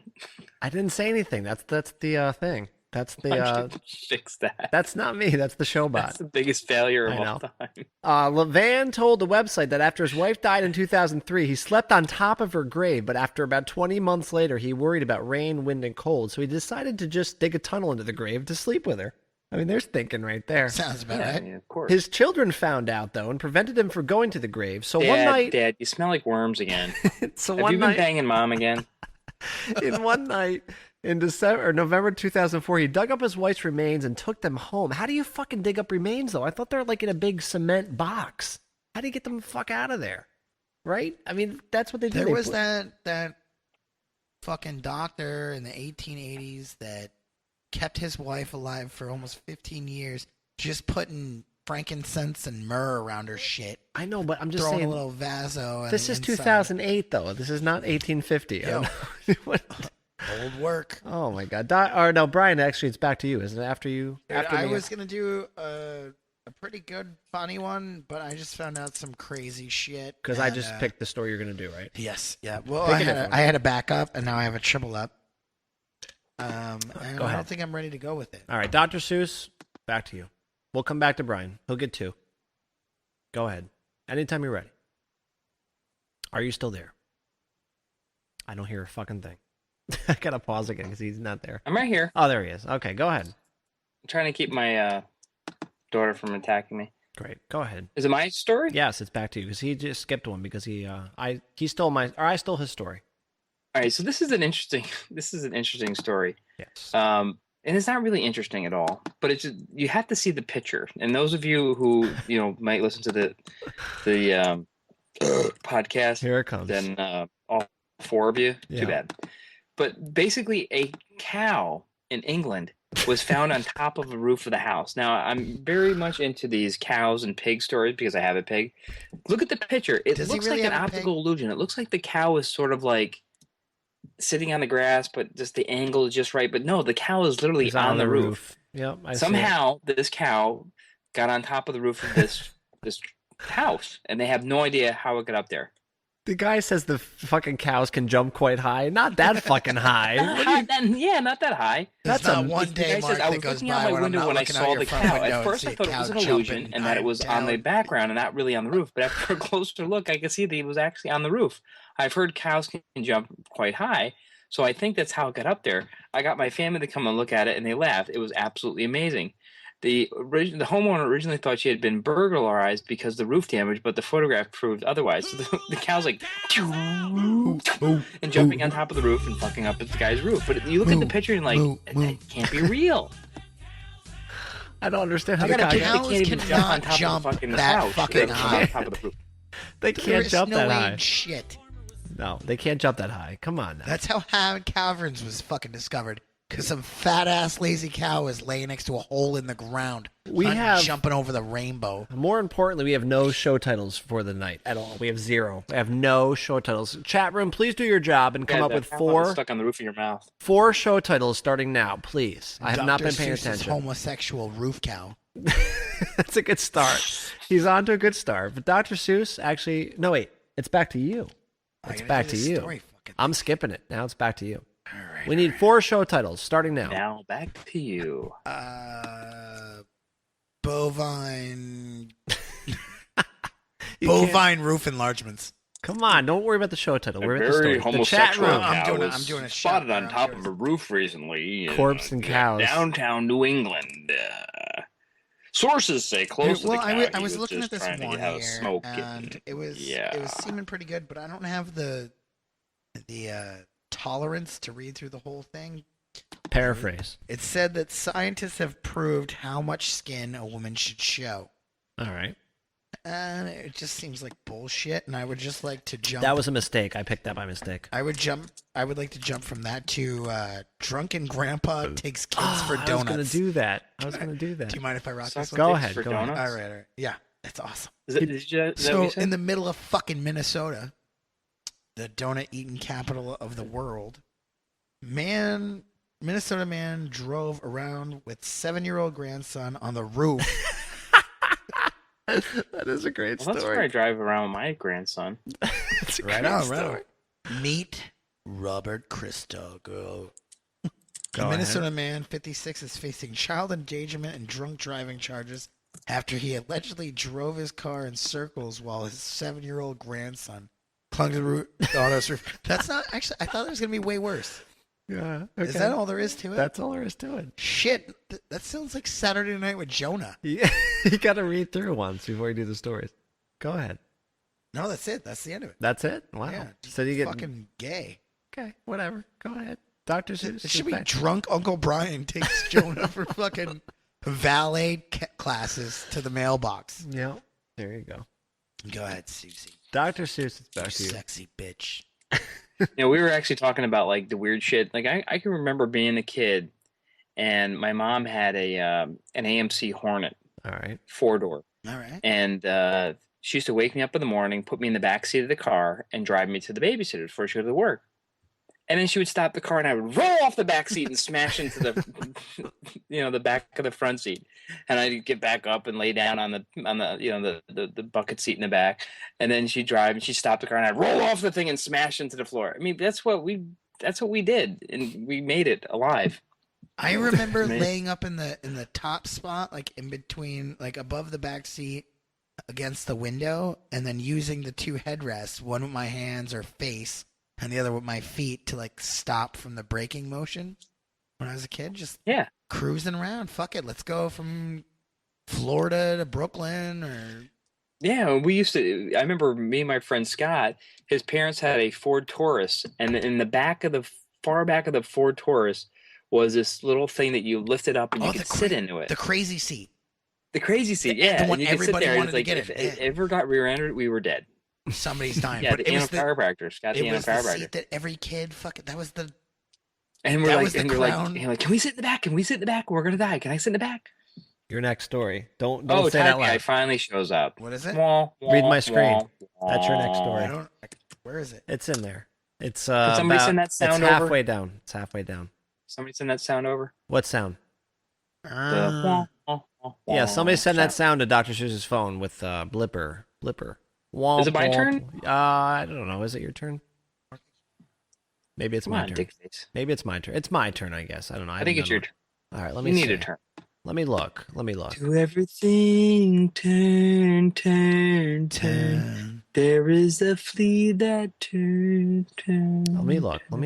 I didn't say anything. That's the thing. That's Why the don't you fix that? that's not me. That's the showbot. That's the biggest failure of I all know. time. Levan told the website that after his wife died in 2003, he slept on top of her grave, but after about 20 months later, he worried about rain, wind, and cold, so he decided to just dig a tunnel into the grave to sleep with her. I mean, there's thinking right there. Sounds about Yeah, I right. mean, of course. His children found out, though, and prevented him from going to the grave. So one night... Dad, you smell like worms again. so Have one you been night... banging Mom again? in one night in November 2004, he dug up his wife's remains and took them home. How do you fucking dig up remains, though? I thought they were like in a big cement box. How do you get them the fuck out of there? Right? I mean, that's what they do. There was that fucking doctor in the 1880s that kept his wife alive for almost 15 years, just putting frankincense and myrrh around her shit. I know, but I'm just throwing saying. a little vaso. On This the is inside. 2008, though. This is not 1850. I don't know. What- Old work. Oh my God! Or no, Brian. Actually, it's back to you, isn't it? After you. After I me. was gonna do a pretty good, funny one, but I just found out some crazy shit. Because I and, just picked the story you're gonna do, right? Yes. Yeah. Well, Pick I a had, different I had a backup, and now I have a triple up. And Go I ahead. don't think I'm ready to go with it. All right, Dr. Seuss. Back to you. We'll come back to Brian. He'll get 2. Go ahead. Anytime you're ready. Are you still there? I don't hear a fucking thing. I gotta pause again because he's not there. I'm right here. Oh, there he is. Okay, go ahead. I'm trying to keep my daughter from attacking me. Great. Go ahead. Is it my story? Yes, it's back to you because he just skipped one because I stole his story. All right. So this is an interesting story. Yes. And it's not really interesting at all, but it's just, you have to see the picture. And those of you who might listen to the podcast, Here it comes. then all 4 of you, Yeah. too bad. But basically, a cow in England was found on top of the roof of the house. Now, I'm very much into these cows and pig stories because I have a pig. Look at the picture. It Does he looks really like an have a pig? optical illusion. It looks like the cow is sort of like sitting on the grass, but just the angle is just right. But no, the cow is literally He's on the roof. Yep. I see it. Somehow, this cow got on top of the roof of this house, and they have no idea how it got up there. The guy says the fucking cows can jump quite high. Not that fucking high. Not What do you- yeah, not that high. That's That's not a- one The day guy mark says, I that was goes looking by out my when I'm window not when I looking out saw your the front cow. window At and first, see I a thought it cow was an jumping illusion and that it was on the down. background and not really on the roof. But after a closer look, I could see that it was actually on the roof. I've heard cows can jump quite high, so I think that's how it got up there. I got my family to come and look at it, and they laughed. It was absolutely amazing. The homeowner originally thought she had been burglarized because the roof damage, but the photograph proved otherwise. So the cow's like and jumping on top of the roof and fucking up at the guy's roof. But you look at the picture and like, that can't be real. I don't understand how I the gotta cow. tell They can't even Cows jump on cannot top jump of the fucking that couch. fucking They jump high. on top of the roof. They There can't is jump no that way high. in shit. No, they can't jump that high. Come on now. That's how caverns was fucking discovered. Because some fat ass lazy cow is laying next to a hole in the ground. We not have- jumping over the rainbow. More importantly, we have no show titles for the night at all. We have 0. We have no show titles. Chat room, please do your job and come Yeah, up that with cow is 4 stuck on the roof of your mouth. 4 show titles starting now, please. I have not Dr. been paying Seuss's attention. homosexual roof cow. That's a good start. He's on to a good start. But Dr. Seuss, actually, no, wait. It's back to you. I It's gotta back do to this you. story fucking- I'm skipping it. Now it's back to you. All right, We need 4 show titles starting now. Now back to you. Bovine. You can't- Bovine roof enlargements. Come on, don't worry about the show title. Worry about the very story. The chat homosexual room. I'm doing a- cow I'm doing a was shot spotted there. on I'm top doing of a roof recently. Corpse and cows. Downtown New England. Sources say close to the Well, cow. I was he looking just at this trying to one have a here, smoke and it was yeah. seeming pretty good, but I don't have the tolerance to read through the whole thing. Paraphrase. It said that scientists have proved how much skin a woman should show. All right. And it just seems like bullshit, and I would just like to jump. That was a mistake. I picked that by mistake. I would like to jump from that to drunken grandpa takes kids for donuts. I was going to do that. Do you mind if I rock this one? Go Tips ahead. for Go ahead. donuts? All right. Yeah, that's awesome. Is that what you So said? in the middle of fucking Minnesota, the donut eating capital of the world, Minnesota man drove around with 7-year-old grandson on the roof That is a great Well, that's where I story. drive around with my grandson. It's a Right great on, right story. on. Meet Robert Christgau. A Minnesota man, 56, is facing child endangerment and drunk driving charges after he allegedly drove his car in circles while his 7-year-old grandson clung to the auto's roof. That's not actually. I thought it was gonna be way worse. Yeah. Okay. Is that all there is to it? That's all there is to it. Shit. That sounds like Saturday Night with Jonah. Yeah. You got to read through once before you do the stories. Go ahead. No, that's it. That's the end of it. That's it. Wow. Yeah. So you get fucking gay. okay. Whatever. Go ahead. Dr. Seuss. It should be back. drunk Uncle Brian takes Jonah for fucking valet classes to the mailbox. Yeah. There you go. Go ahead, Susie. Dr. Seuss is You back to you. sexy bitch. We were actually talking about like the weird shit. Like I can remember being a kid, and my mom had an AMC Hornet All right. 4-door, All right. and she used to wake me up in the morning, put me in the back seat of the car, and drive me to the babysitter before she go to work. And then she would stop the car, and I would roll off the back seat and smash into the, the back of the front seat. And I'd get back up and lay down on the bucket seat in the back. And then she'd drive, and she'd stop the car, and I'd roll off the thing and smash into the floor. I mean, that's what we did, and we made it alive. I remember Amazing. laying up in the top spot, like in between, like above the back seat, against the window, and then using the two headrests, one with my hands or face, and the other with my feet to like stop from the braking motion. When I was a kid, just Yeah. cruising around. Fuck it, let's go from Florida to Brooklyn, or Yeah, we used to. I remember me and my friend Scott. His parents had a Ford Taurus, and in the far back of the Ford Taurus was this little thing that you lifted up and you could sit into it. the crazy seat. The crazy seat, the yeah. one and you could sit everybody there. wanted It's to like get if in, it yeah. ever got rear-ended, we were dead. Somebody's dying. Yeah, but the it was the chiropractor. Scott the it was the chiropractor. seat that every kid fucking. That was the. And we're that like, was the and we're like, clown. and like, can we sit in the back? Can we sit in the back? We're gonna die. Can I sit in the back? Your next story. Don't Oh, say that Tiny Guy loud. finally shows up. What is it? Wah, Read wah, my screen. wah, That's your next wah. story. I don't. Where is it? It's in there. It's Could somebody send that sound it's over? halfway down. It's halfway down. Somebody send that sound over. What sound? The Uh, wah, wah, Yeah, wah somebody send that sound to Dr. Seuss's phone with blipper. Womp, Is it my womp. turn? I don't know. Is it your turn? Maybe it's Come my on, turn. dick face. Maybe it's my turn. It's my turn, I guess. I don't know. I think haven't it's your done turn. one. All right, let You me need see. a turn. Let me look. To everything, turn, turn, turn. There is a flea that turn, turn. Let me look. Let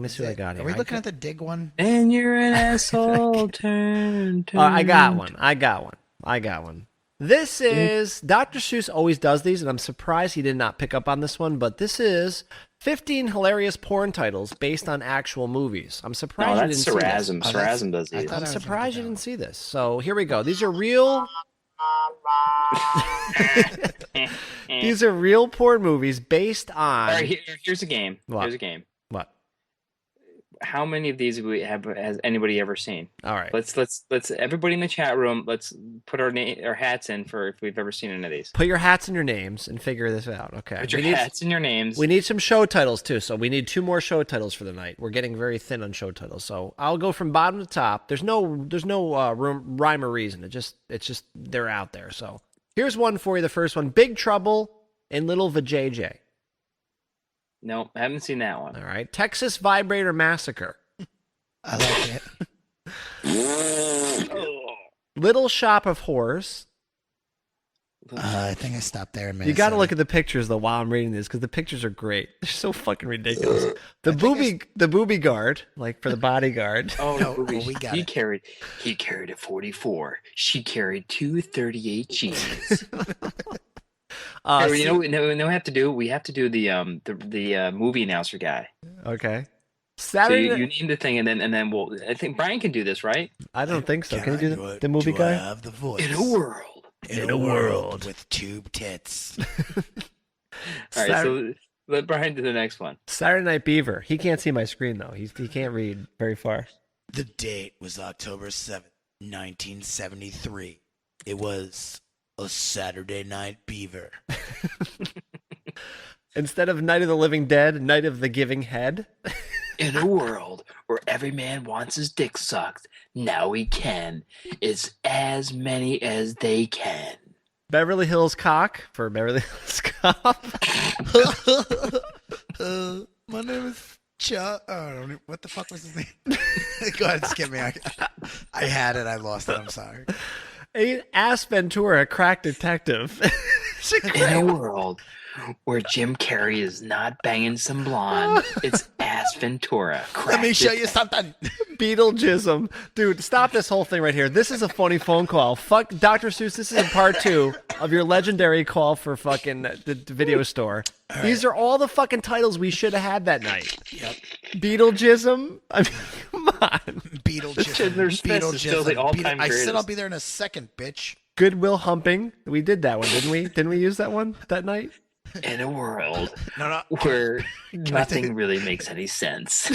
me see what I got Are here. we looking at the dig one? And you're an asshole, turn, turn. I got one. This is Dr. Seuss always does these, and I'm surprised he did not pick up on this one. But this is 15 hilarious porn titles based on actual movies. I'm surprised No, you that's didn't see this. Sarasm. Oh, that's- Sarasm does I these. thought I'm I was surprised you gonna didn't see this. So here we go. These are real. These are real porn movies based on. All right, here's a game. What? Here's a game. What? How many of these has anybody ever seen? All right. Let's everybody in the chat room. Let's put our hats in for if we've ever seen any of these. Put your hats in your names and figure this out. Okay. Put your We need- hats in your names. We need some show titles too, so we need 2 more show titles for the night. We're getting very thin on show titles, so I'll go from bottom to top. There's no rhyme or reason. It's just they're out there. So here's one for you. The first one: Big Trouble in Little Vajayjay. Nope, haven't seen that one. All right, Texas Vibrator Massacre, I like it. Little Shop of Horrors. I think I stopped there. You got to look at the pictures though while I'm reading this because the pictures are great. They're so fucking ridiculous. The booby guard, like for the bodyguard. Oh No, no, well, we got he it. carried a 44. She carried 238 G's. Hey, you know what we have to do? We have to do the movie announcer guy. Okay. So Saturday. you name the thing, and then we'll. I think Brian can do this, right? I don't think so. Can you do the movie I guy? have the voice. In a world. In a world with tube tits. All right, so let Brian do the next one. Saturday Night Beaver. He can't see my screen though. He can't read very far. The date was October 7th, 1973. It was a Saturday Night Beaver. Instead of Night of the Living Dead, Night of the Giving Head. In a world where every man wants his dick sucked, now he can. It's as many as they can. Beverly Hills Cock for Beverly Hills Cop. My name is Chuck. Oh, I don't know. What the fuck was his name? Go ahead, skip me. I had it. I lost it. I'm sorry. Ass Ventura, crack detective. In a world where Jim Carrey is not banging some blonde, it's Ass Ventura. Let me show you something. Beetlejuism. Dude, stop this whole thing right here. This is a funny phone call. Fuck, Dr. Soos, this is in part 2 of your legendary call for fucking the video store. Right. These are all the fucking titles we should have had that night. Yep. Beetlejuism? I mean, come on. Beetlejuism. I said I'll be there in a second, bitch. Goodwill Humping. We did that one, didn't we? Didn't we use that one that night? In a world where nothing really makes any sense.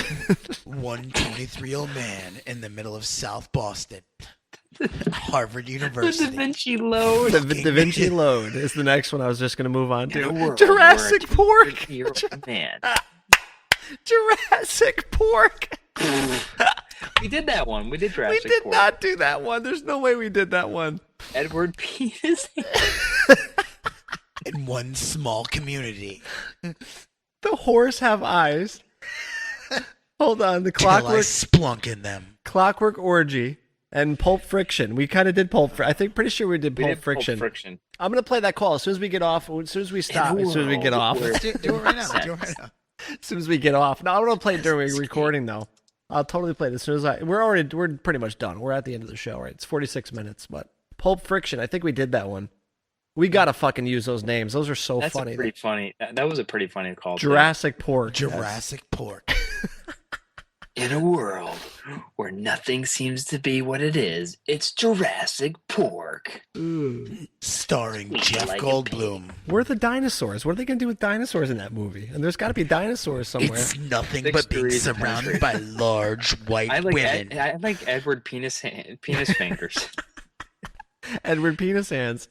One 23-year-old man in the middle of South Boston, Harvard University. The Da Vinci Load. The Da Vinci Load is the next one I was just going to move on to. Jurassic Pork. Man. Jurassic Pork. We did that one. We did Jurassic Pork. We did not do that one. There's no way we did that one. Edward Penis. In one small community. The horse have eyes. Hold on. The Clockwork. I splunk in them. Clockwork Orgy and Pulp Friction. We kind of did pretty sure we did Pulp Friction. I'm going to play that call as soon as we get off. As soon as we stop. As soon as we get off. Do it right now. Do it right now. As soon as we get off. No, I don't want to play it during recording though. I'll totally play it as soon as we're pretty much done. We're at the end of the show, right? It's 46 minutes, but Pulp Friction. I think we did that one. We gotta fucking use those names. Those are so funny. That's pretty funny. That was a pretty funny call. Jurassic Pork. Jurassic Pork. In a world where nothing seems to be what it is, it's Jurassic Pork. Starring Jeff Goldblum. Where are the dinosaurs? What are they gonna do with dinosaurs in that movie? And there's got to be dinosaurs somewhere. It's nothing but being surrounded by large white women. I like Edward Penis Fingers. Edward Penis Hands.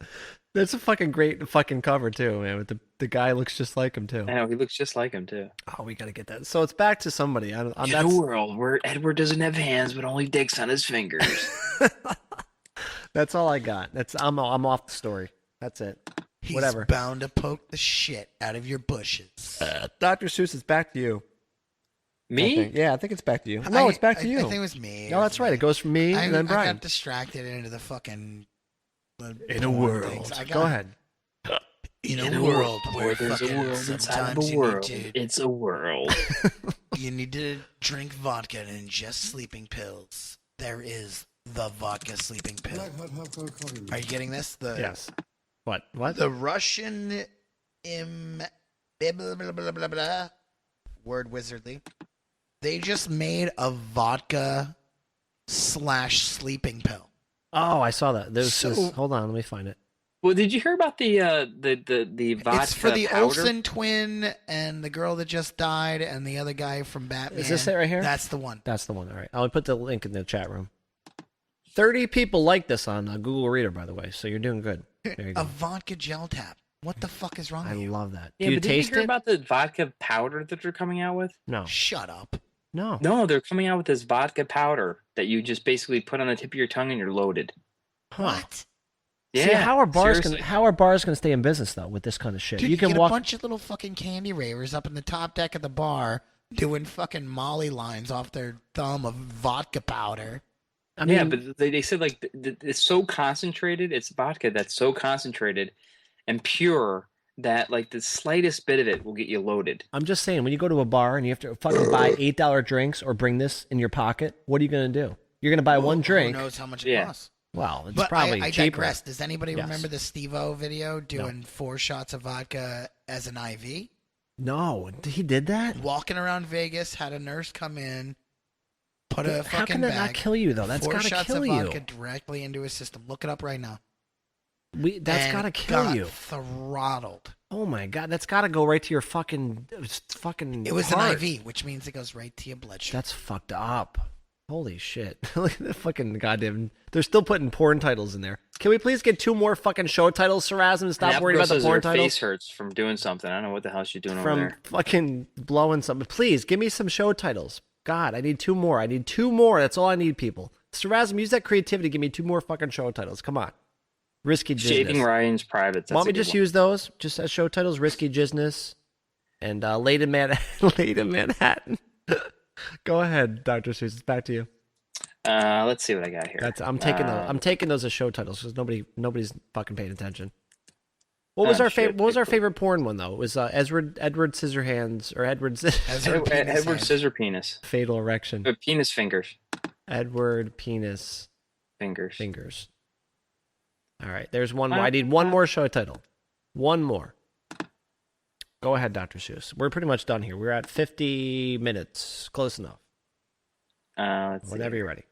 That's a fucking great fucking cover too, man. With the guy looks just like him too. I know, he looks just like him too. Oh, we gotta get that. So it's back to somebody. In a world where Edward doesn't have hands but only dicks on his fingers. That's all I got. I'm off the story. That's it. He's Whatever. Bound to poke the shit out of your bushes. Dr. Soos, it's back to you. Me? I think it's back to you. No, it's back to you. I think it was me. No, that's right. It goes from me and then Brian. I got distracted into the fucking. In a world. Go ahead. In a world where there's a world inside of a world. It's a world. You need to drink vodka and ingest sleeping pills. There is the vodka sleeping pill. Are you getting this? Yes. What? The Russian blah, blah, blah, blah, blah, word wizardly. They just made a vodka / sleeping pill. Oh, I saw that. Hold on, let me find it. Well, did you hear about the vodka? It's for the powder? Olsen twin and the girl that just died and the other guy from Batman. Is this it right here? That's the one. That's the one. All right. I'll put the link in the chat room. 30 people like this on Google Reader, by the way, so you're doing good. There you go. A vodka gel tap. What the fuck is wrong with you? I love that. Yeah, Do you but taste did you hear it? about the vodka powder that they're coming out with? No. Shut up. No, they're coming out with this vodka powder that you just basically put on the tip of your tongue and you're loaded. What? Yeah. See, how are bars gonna stay in business though with this kind of shit? Dude, you can get walk a bunch of little fucking candy ravers up in the top deck of the bar doing fucking Molly lines off their thumb of vodka powder. I mean, yeah, but they said like it's so concentrated. It's vodka that's so concentrated and pure that like the slightest bit of it will get you loaded. I'm just saying, when you go to a bar and you have to fucking buy $8 drinks or bring this in your pocket, what are you gonna do? You're gonna buy one drink. Who knows how much it costs? Well, it's probably I cheaper. digress. Does anybody remember the Steve-O video doing 4 shots of vodka as an IV? No, he did that? Walking around Vegas, had a nurse come in, put a fucking How can that not kill you, though? That's 4 gotta shots kill of you. vodka directly into his system. Look it up right now. That's gotta kill you. Throttled. Oh my god, that's gotta go right to your fucking It was heart. an IV, which means it goes right to your bloodstream. That's fucked up. Holy shit. Look at the fucking goddamn... They're still putting porn titles in there. Can we please get 2 more fucking show titles, Sarazm, and stop worrying about the porn titles? Her face hurts from doing something. I don't know what the hell she's doing over there. From fucking blowing something. Please, give me some show titles. God, I need 2 more. I need 2 more. That's all I need, people. Sarazm, use that creativity. Give me 2 more fucking show titles. Come on. Risky Jizness. Shaving Ryan's Privates. Why don't we just use those just as show titles? Risky Jizness and Late in Manhattan. Go ahead, Dr. Seuss. It's back to you. Let's see what I got here. I'm taking those as show titles because nobody's fucking paying attention. What was our favorite porn one though? It was Edward Scissorhands or Edward Scissor Penis. Fatal Erection. Penis Fingers. Edward Penis Fingers. All right, there's one more. I need one more show title. One more. Go ahead, Dr. Seuss. We're pretty much done here. We're at 50 minutes. Close enough. Whenever you're ready.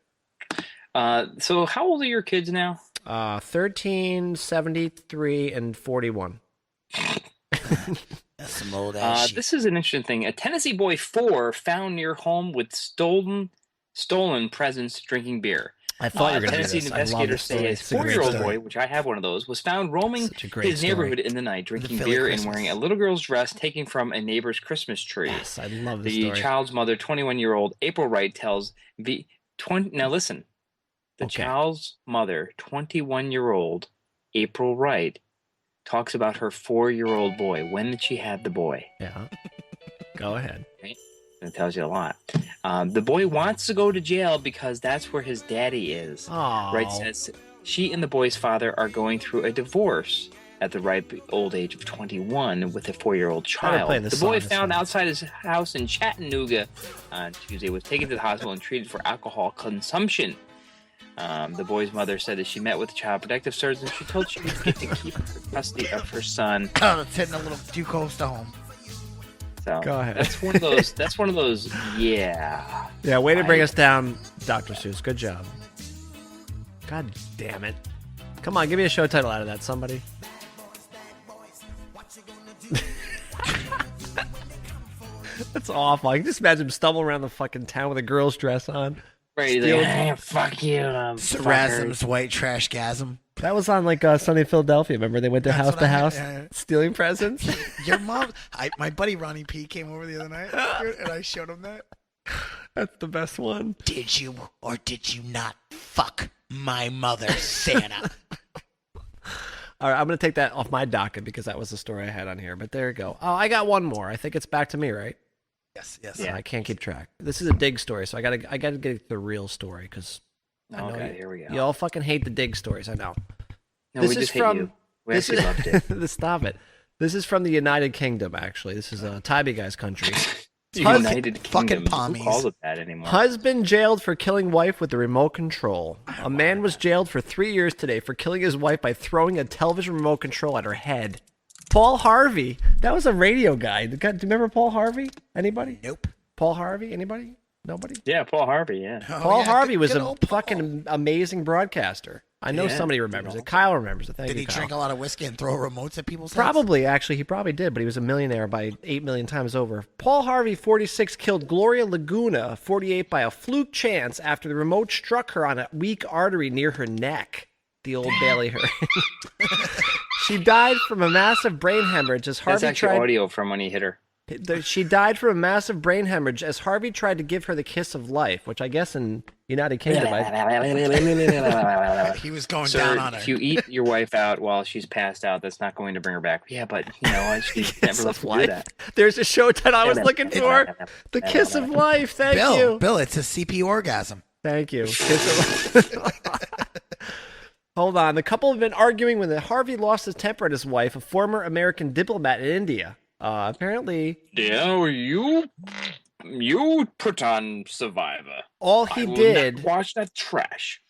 So how old are your kids now? 13, 73, and 41. That's some old ass shit. This is an interesting thing. A Tennessee boy 4 found near home with stolen presents drinking beer. I thought you were going to do Tennessee this. investigators say a 4-year-old boy, which I have one of those, was found roaming his neighborhood in the night, drinking beer and wearing a little girl's dress taken from a neighbor's Christmas tree. Yes, I love this The story. child's mother, 21-year-old April Wright, tells now listen. The child's mother, 21-year-old April Wright, talks about her 4-year-old boy. When did she have the boy? Yeah. Go ahead. Okay. It tells you a lot. The boy wants to go to jail because that's where his daddy is. Aww. Wright says she and the boy's father are going through a divorce at the ripe old age of 21 with a 4-year-old child. The boy found outside his house in Chattanooga on Tuesday was taken to the hospital and treated for alcohol consumption. The boy's mother said that she met with the child protective services and she told she would get to keep custody of her son. Oh, it's hitting a little too close to home. So Go ahead. That's one of those. Yeah. Yeah. Way to bring us down, Dr. Seuss. Good job. God damn it! Come on, give me a show title out of that, somebody. That's awful. I can just imagine him stumbling around the fucking town with a girl's dress on. Right, like, fuck you. Sarasm's white trash gasm. That was on like Sunday in Philadelphia. Remember they went to house, stealing presents. Your mom, my buddy Ronnie P came over the other night, and I showed him that. That's the best one. Did you or did you not fuck my mother, Santa? All right, I'm going to take that off my docket because that was the story I had on here. But there you go. Oh, I got one more. I think it's back to me, right? Yes. Yeah, I can't keep track. This is a dig story, so I gotta get the real story because here we go. You all fucking hate the dig stories. I know. No, we just hate you. We actually loved it. Stop it. This is from the United Kingdom. Actually, this is Tybee guy's country. United fucking Kingdom. pommies. Who calls it that anymore? Husband jailed for killing wife with the remote control. A man was jailed for 3 years today for killing his wife by throwing a television remote control at her head. Paul Harvey. That was a radio guy. Do you remember Paul Harvey? Anybody? Nope. Paul Harvey? Anybody? Nobody? Yeah, Paul Harvey, yeah. Paul Harvey was a fucking amazing broadcaster. I know somebody remembers it. Kyle remembers it. Thank you, Did he Kyle. drink a lot of whiskey and throw remotes at people's heads? Probably, actually. He probably did, but he was a millionaire by 8 million times over. Paul Harvey, 46, killed Gloria Laguna, 48, by a fluke chance after the remote struck her on a weak artery near her neck. The old Bailey her. She died from a massive brain hemorrhage as Harvey That's actually audio from when he hit her. She died from a massive brain hemorrhage as Harvey tried to give her the kiss of life, which I guess in United Kingdom. He was going Sir, down on her. if you eat your wife out while she's passed out, that's not going to bring her back. Yeah, but she never lets me do that. There's a show title I was looking for. The Kiss of Life. Thank you. Bill, it's a CP orgasm. Thank you. Kiss of Life. Hold on. The couple have been arguing when Harvey lost his temper at his wife, a former American diplomat in India. Apparently... Yeah, you put on Survivor. All he did... Not watch that trash.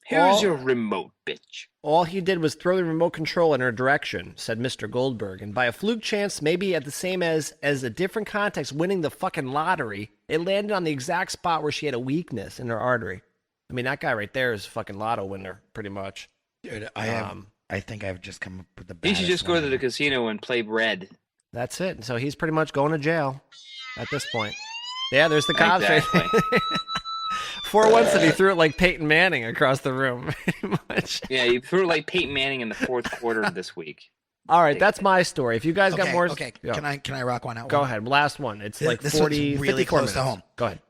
Here's your remote, bitch. All he did was throw the remote control in her direction, said Mr. Goldberg. And by a fluke chance, maybe at the same as a different context, winning the fucking lottery, it landed on the exact spot where she had a weakness in her artery. I mean, that guy right there is a fucking lotto winner, pretty much. Dude, I think I've just come up with the He baddest should just go one. to the casino and play red. That's it. So he's pretty much going to jail at this point. Yeah, there's the cops Exactly. right there. 4-1 said he threw it like Peyton Manning across the room, pretty much. Yeah, you threw it like Peyton Manning in the fourth quarter of this week. All right, that's my story. If you guys got more... Okay, Yo, can I rock one out? Go ahead. Last one. It's like This 40, one's really 54 close to minutes. home. Go ahead.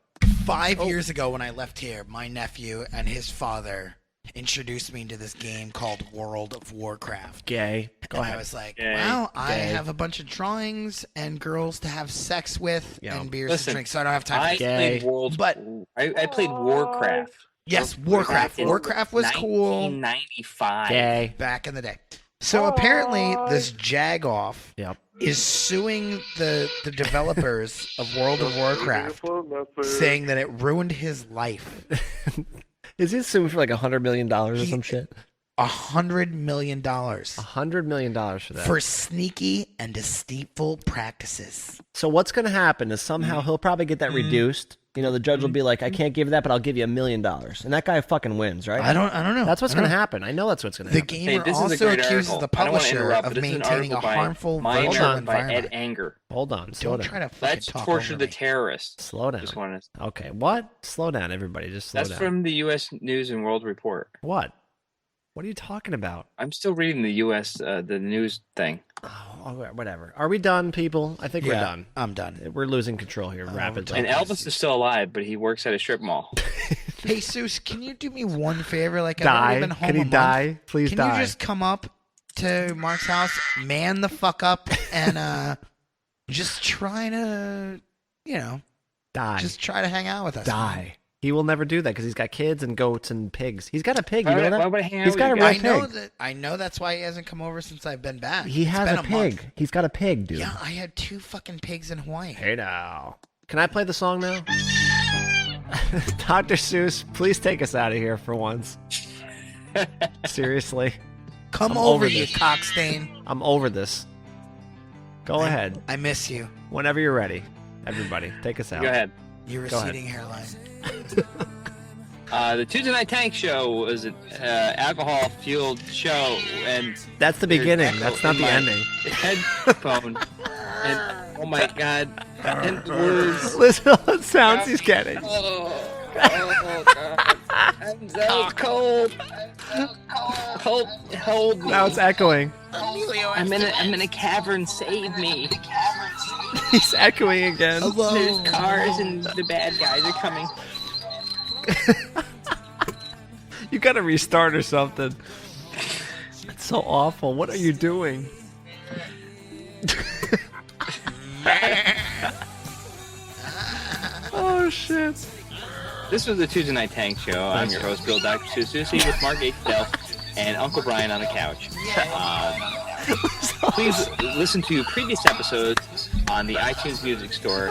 5 years ago when I left here, my nephew and his father introduced me into this game called World of Warcraft. Gay. Go And ahead. I was like, Gay. well, I Gay. have a bunch of drawings and girls to have sex with Yeah. and beers Listen, to drink, so I don't have time I for Gay. played I played Warcraft. Yes, Back Warcraft. in Warcraft was cool 1995. Gay. back in the day. So apparently this Jagoff Yep. is suing the developers of World of Warcraft, Leaving a phone message. saying that it ruined his life. Is he suing for like $100 million or He- some shit? $100 million $100 million for that. for sneaky and deceitful practices. So what's going to happen is somehow he'll probably get that reduced. You know, the judge will be like, I can't give you that, but I'll give you $1 million. And that guy fucking wins, right? I don't know. That's what's I don't going to know. happen. I know that's what's going to The happen. gamer This is a also great accuses article. the I don't want to publisher interrupt, of but this is an maintaining a article by harmful My virtual America by Ed environment. Anger. Hold on. Slow Don't down. try to fucking Let's talk torture over the me. terrorists. Slow down. Just want to. Okay. What? Slow down, everybody. Just slow That's down. from the U.S. News and World Report. What? What are you talking about? I'm still reading the U.S. The news thing. Oh, whatever. Are we done, people? I think we're Yeah, done. I'm done. We're losing control here rapidly. And Elvis is still alive, but he works at a strip mall. Hey, Soos, can you do me one favor? Like, I've only Die? been home Can he a month. die? Please Can die. you just come up to Mark's house, man the fuck up, and just try to, Die. just try to hang out with us? Die. He will never do that because he's got kids and goats and pigs. He's got a pig. You Why know would- why that? would I hang out He's with got you a guys? real pig. I know that's why he hasn't come over since I've been back. He It's has been a month. pig. He's got a pig, dude. Yeah, I had 2 fucking pigs in Hawaii. Hey now. Can I play the song now? Dr. Seuss, please take us out of here for once. Seriously. Come I'm over, over you this. cockstain. I'm over this. Go ahead. I miss you. Whenever you're ready. Everybody, take us out. Go ahead. Your Go ahead. receding hairline. The Tuesday Night Tank Show was an alcohol-fueled show, and That's the beginning. That's not the ending. headphone. And oh my god, and words. Listen to all the sounds he's getting. Oh god, I'm so cold. Hold me. Now it's echoing. I'm in a cavern. Save me. He's echoing again. There's cars and the bad guys are coming. You gotta restart or something. It's so awful. What are you doing? Oh shit. This was the Tuesday Night Tank Show. I'm your host, Bill Dr. Susie, with Mark H. Dell and Uncle Brian on the couch. Please listen to previous episodes on the iTunes Music Store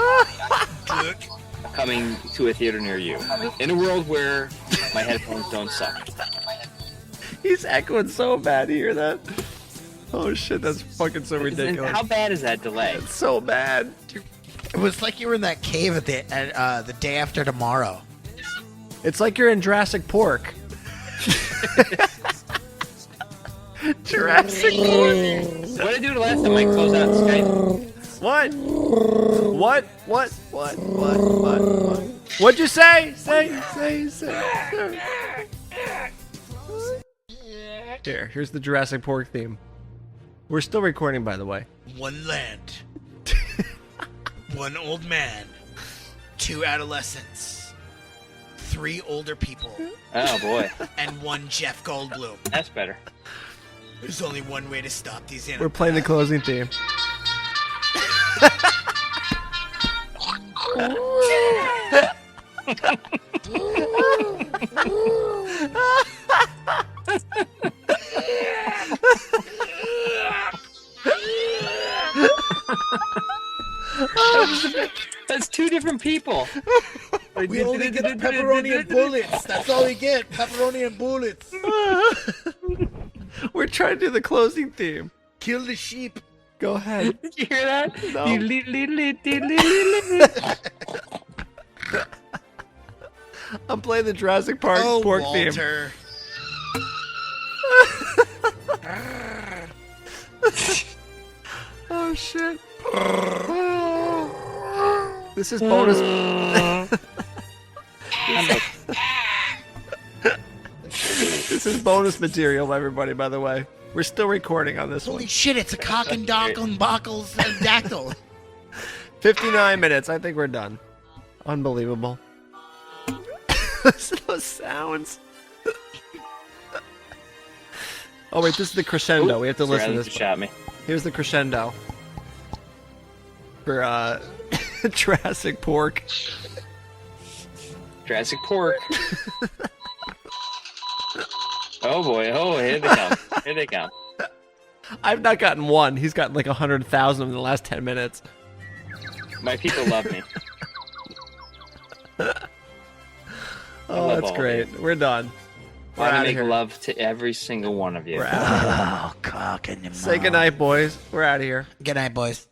coming to a theater near you. In a world where my headphones don't suck. He's echoing so bad. You hear that? Oh shit, that's fucking so And ridiculous. how bad is that delay? It's so bad. It was like you were in that cave at the day after tomorrow. It's like you're in Jurassic Pork. Jurassic Pork. What did I do the last time I closed out Skype? What? What'd you say? Say. Here's the Jurassic Pork theme. We're still recording, by the way. One land. One old man. 2 adolescents. 3 older people. Oh boy, And 1 Jeff Goldblum. that's better. There's only one way to stop these animals. We're playing the closing theme. That's 2 different people. We only get pepperoni and bullets. That's all we get. Pepperoni and bullets. We're trying to do the closing theme. Kill the sheep. Go ahead. Did you hear that? No. I'm playing the Jurassic Park Oh, Pork theme. Walter. Oh shit. This is bonus. This is bonus material, everybody, by the way. We're still recording on this Holy one. shit, it's a cock and dockle and bockles and dactyl. 59 minutes. I think we're done. Unbelievable. Listen to those sounds. Oh wait, this is the crescendo. Ooh, We have to listen to this. Shot me. Here's the crescendo for Jurassic Pork. Jurassic Pork. Oh boy! Oh, here they come! Here they come! I've not gotten one. He's gotten like 100,000 in the last 10 minutes. My people love me. Oh, that's great. We're done. We're I out of make here. love to every single one of you. We're out of here. Oh, cock in the Say goodnight, boys. We're out of here. Good night, boys.